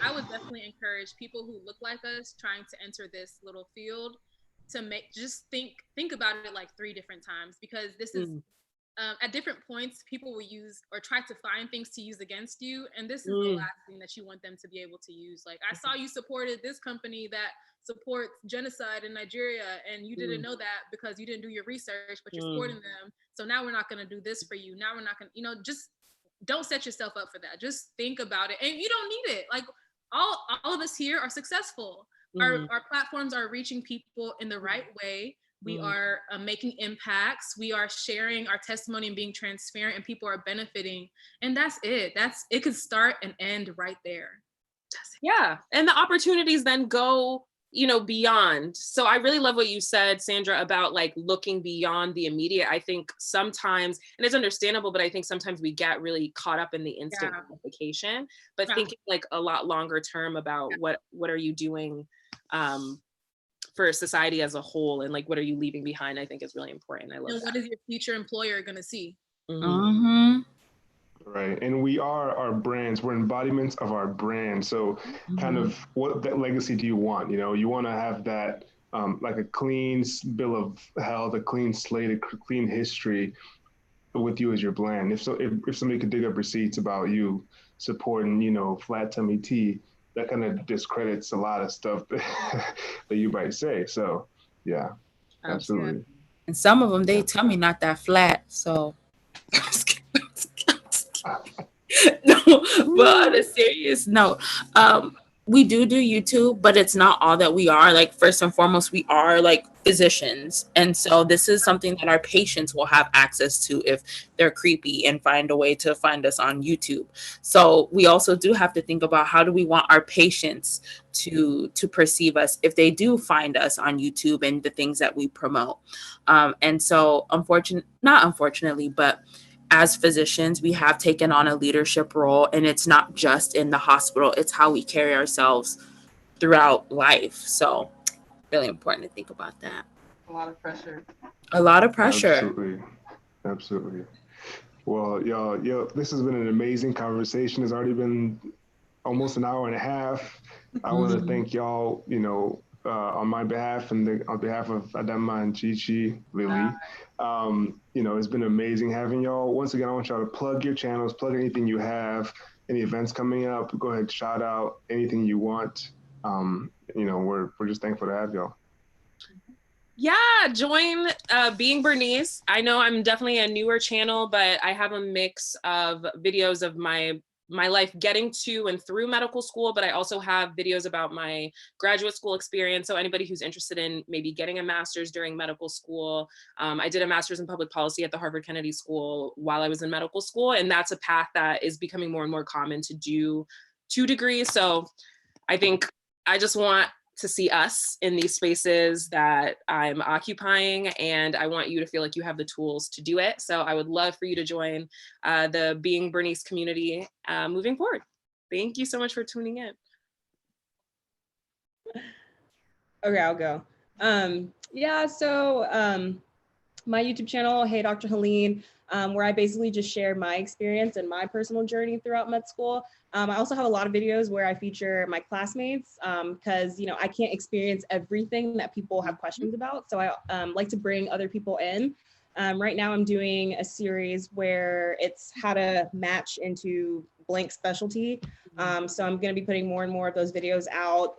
I would definitely encourage people who look like us trying to enter this little field to just think about it like 3 different times because this is at different points, people will use or try to find things to use against you. And this is the last thing that you want them to be able to use. Like, I saw you supported this company that supports genocide in Nigeria, and you didn't know that because you didn't do your research, but you're supporting them. So now we're not going to do this for you. Now we're not going to, just don't set yourself up for that. Just think about it. And you don't need it. Like, all of us here are successful. Our platforms are reaching people in the right way. We are making impacts. We are sharing our testimony and being transparent, and people are benefiting. And that's it. It could start and end right there. Yeah. And the opportunities then go, beyond. So I really love what you said, Sandra, about like looking beyond the immediate. I think sometimes, and it's understandable, but I think sometimes we get really caught up in the instant gratification, but thinking like a lot longer term about what are you doing for society as a whole, and like what are you leaving behind, I think is really important. I love And that. what is your future employer going to see? Right. And we are our brands. We're embodiments of our brand. So kind of what that legacy do you want? You know, you want to have that like a clean bill of health, a clean slate, a clean history with you as your brand. If somebody could dig up receipts about you supporting, you know, flat tummy tea, that kind of discredits a lot of stuff that you might say. So yeah, absolutely. And some of them, they tell me not that flat. So no, but on a serious note, we do YouTube, but it's not all that we are. Like, first and foremost, we are like physicians, and so this is something that our patients will have access to if they're creepy and find a way to find us on YouTube. So we also do have to think about how do we want our patients to perceive us if they do find us on YouTube and the things that we promote. And so, not unfortunately, but as physicians, we have taken on a leadership role, and it's not just in the hospital, it's how we carry ourselves throughout life. So really important to think about that. A lot of pressure. A lot of pressure. Absolutely. Well, yo, this has been an amazing conversation. It's already been almost an hour and a half. I want to thank y'all, you know, on my behalf and on behalf of Adama and Chichi, Lily. You know, it's been amazing having y'all. Once again, I want y'all to plug your channels, plug anything you have, any events coming up. Go ahead, shout out anything you want. You know, we're just thankful to have y'all. Yeah, join Being Bernice. I know I'm definitely a newer channel, but I have a mix of videos of my life getting to and through medical school, but I also have videos about my graduate school experience. So anybody who's interested in maybe getting a master's during medical school, I did a master's in public policy at the Harvard Kennedy School while I was in medical school. And that's a path that is becoming more and more common to do 2 degrees. So I think I just want to see us in these spaces that I'm occupying, and I want you to feel like you have the tools to do it. So I would love for you to join the Being Bernice community moving forward. Thank you so much for tuning in. Okay, I'll go. Yeah, so my YouTube channel, Hey Dr. Helene, where I basically just share my experience and my personal journey throughout med school. I also have a lot of videos where I feature my classmates because, you know, I can't experience everything that people have questions about. So I like to bring other people in. Right now I'm doing a series where it's how to match into blank specialty. So I'm going to be putting more and more of those videos out.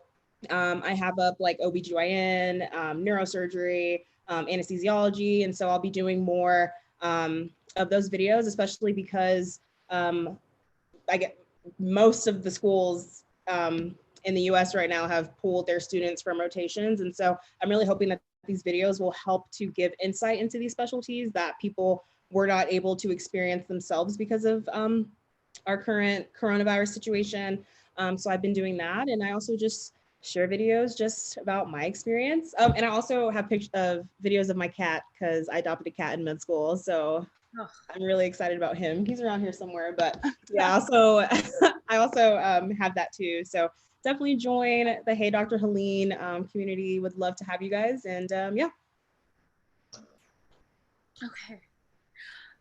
I have up like OBGYN, neurosurgery, anesthesiology. And so I'll be doing more of those videos, especially because I get most of the schools in the US right now have pulled their students from rotations. And so I'm really hoping that these videos will help to give insight into these specialties that people were not able to experience themselves because of our current coronavirus situation. So I've been doing that. And I also just share videos just about my experience. And I also have videos of my cat because I adopted a cat in med school. So I'm really excited about him. He's around here somewhere, but yeah, so I also have that too. So definitely join the Hey Dr. Helene community. Would love to have you guys. And yeah. Okay.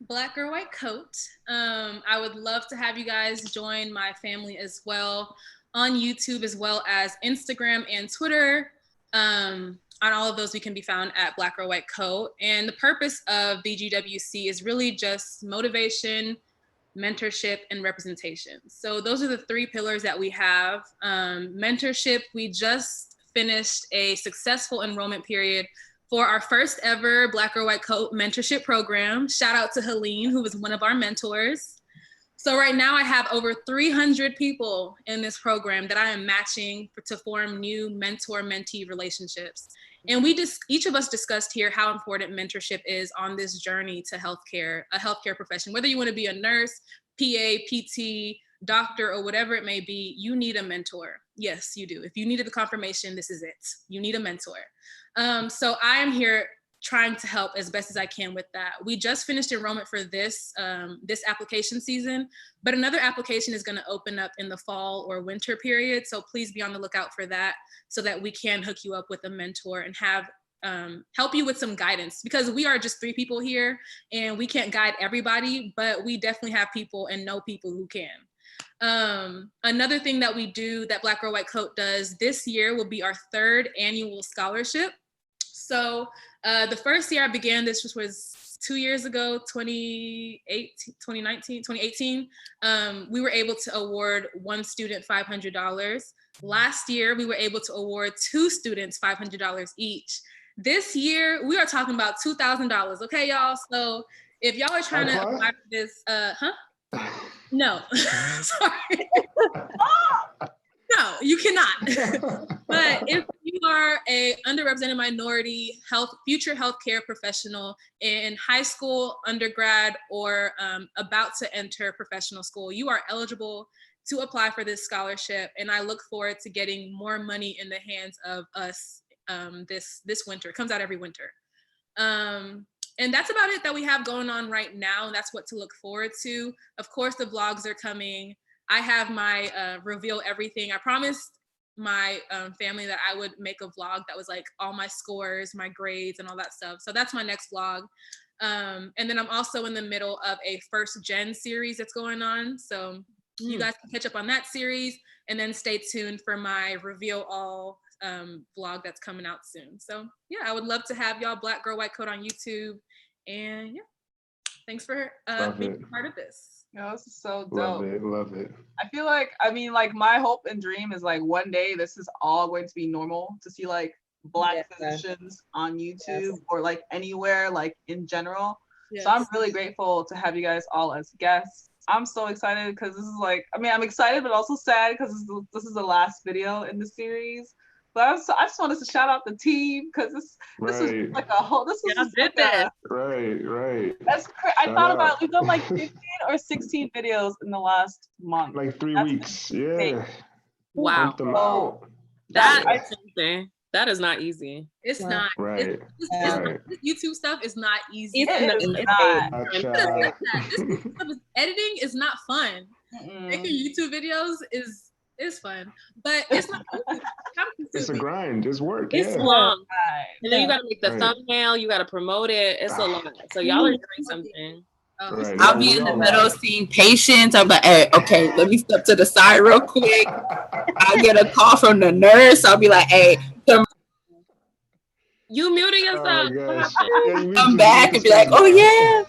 Black Girl White Coat. I would love to have you guys join my family as well on YouTube, as well as Instagram and Twitter. On all of those, we can be found at Black Girl White Coat. And the purpose of BGWC is really just motivation, mentorship, and representation. So those are the 3 pillars that we have. Mentorship, we just finished a successful enrollment period for our first ever Black Girl White Coat mentorship program. Shout out to Helene, who was one of our mentors. So right now I have over 300 people in this program that I am matching to form new mentor-mentee relationships. And each of us discussed here how important mentorship is on this journey to healthcare, a healthcare profession. Whether you want to be a nurse, PA, PT, doctor, or whatever it may be, you need a mentor. Yes, you do. If you needed the confirmation, this is it. You need a mentor. So I am here trying to help as best as I can with that. We just finished enrollment for this application season, but another application is going to open up in the fall or winter period. So please be on the lookout for that so that we can hook you up with a mentor and have help you with some guidance, because we are just 3 people here and we can't guide everybody, but we definitely have people and know people who can. Another thing that we do that Black Girl White Coat does this year will be our 3rd annual scholarship. So the first year I began this was 2 years ago, 2018. We were able to award 1 student $500. Last year, we were able to award 2 students $500 each. This year, we are talking about $2,000. Okay, y'all. So if y'all are trying to apply for this, No, sorry. No, you cannot. But if you are a underrepresented minority future healthcare professional in high school, undergrad, or about to enter professional school, you are eligible to apply for this scholarship. And I look forward to getting more money in the hands of us this winter. It comes out every winter. And that's about it that we have going on right now. And that's what to look forward to. Of course, the vlogs are coming. I have my reveal everything. I promised my family that I would make a vlog that was like all my scores, my grades, and all that stuff. So that's my next vlog. And then I'm also in the middle of a first gen series that's going on. So you guys can catch up on that series, and then stay tuned for my reveal all vlog that's coming out soon. So yeah, I would love to have y'all Black Girl White Coat on YouTube. And yeah, thanks for being part of this. Yeah, this is so dope. Love it. I feel like, I mean, like my hope and dream is like one day this is all going to be normal to see like Black physicians on YouTube or like anywhere, like in general. Yes. So I'm really grateful to have you guys all as guests. I'm so excited because this is like, I mean, I'm excited but also sad because this is the last video in the series. But I just wanted to shout out the team because this is like a whole, this is like right. That's crazy. I thought about, we've done like 15 or 16 videos in the last month. Like 3 weeks. Yeah. Wow. Oh, That is not easy. It's not. Right. This YouTube stuff is not easy. It's not. Editing is not fun. Making YouTube videos is fun, but it's not. It's a grind. It's work. It's long. And then you got to make the thumbnail. You got to promote it. It's a lot. So y'all are doing something. I'll be in the middle seeing patients. I'm like, hey, okay, let me step to the side real quick. I'll get a call from the nurse. I'll be like, hey, you muted yourself. Come back and be like, oh yeah,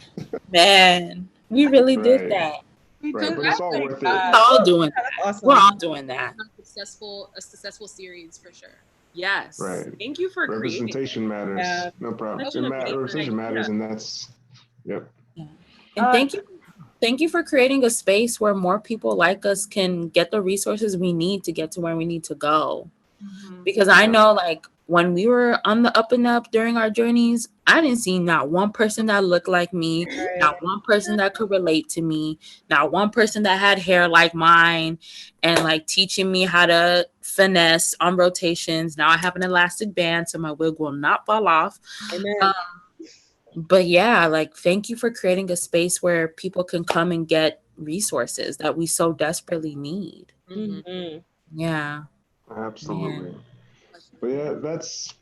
man, we really did that. Right, but it's all worth it. We're all doing that. Awesome. We're all doing that. A successful series for sure. Yes. Right. Thank you for representation matters. Yeah. No problem. Representation matters, and that's Yeah. And thank you for creating a space where more people like us can get the resources we need to get to where we need to go. Because I know, like, when we were on the up and up during our journeys, I didn't see not one person that looked like me, not one person that could relate to me, not one person that had hair like mine, and like teaching me how to finesse on rotations. Now I have an elastic band so my wig will not fall off. But yeah, like, thank you for creating a space where people can come and get resources that we so desperately need. Yeah. Absolutely. But yeah, that's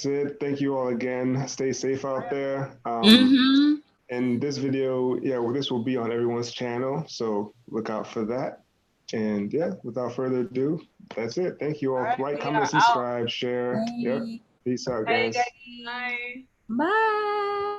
it. Thank you all again. Stay safe out there. And this video, this will be on everyone's channel, so look out for that. And yeah, without further ado, that's it. Thank you all. Like, comment, subscribe, share. Yep. Peace out, guys. Bye. Bye.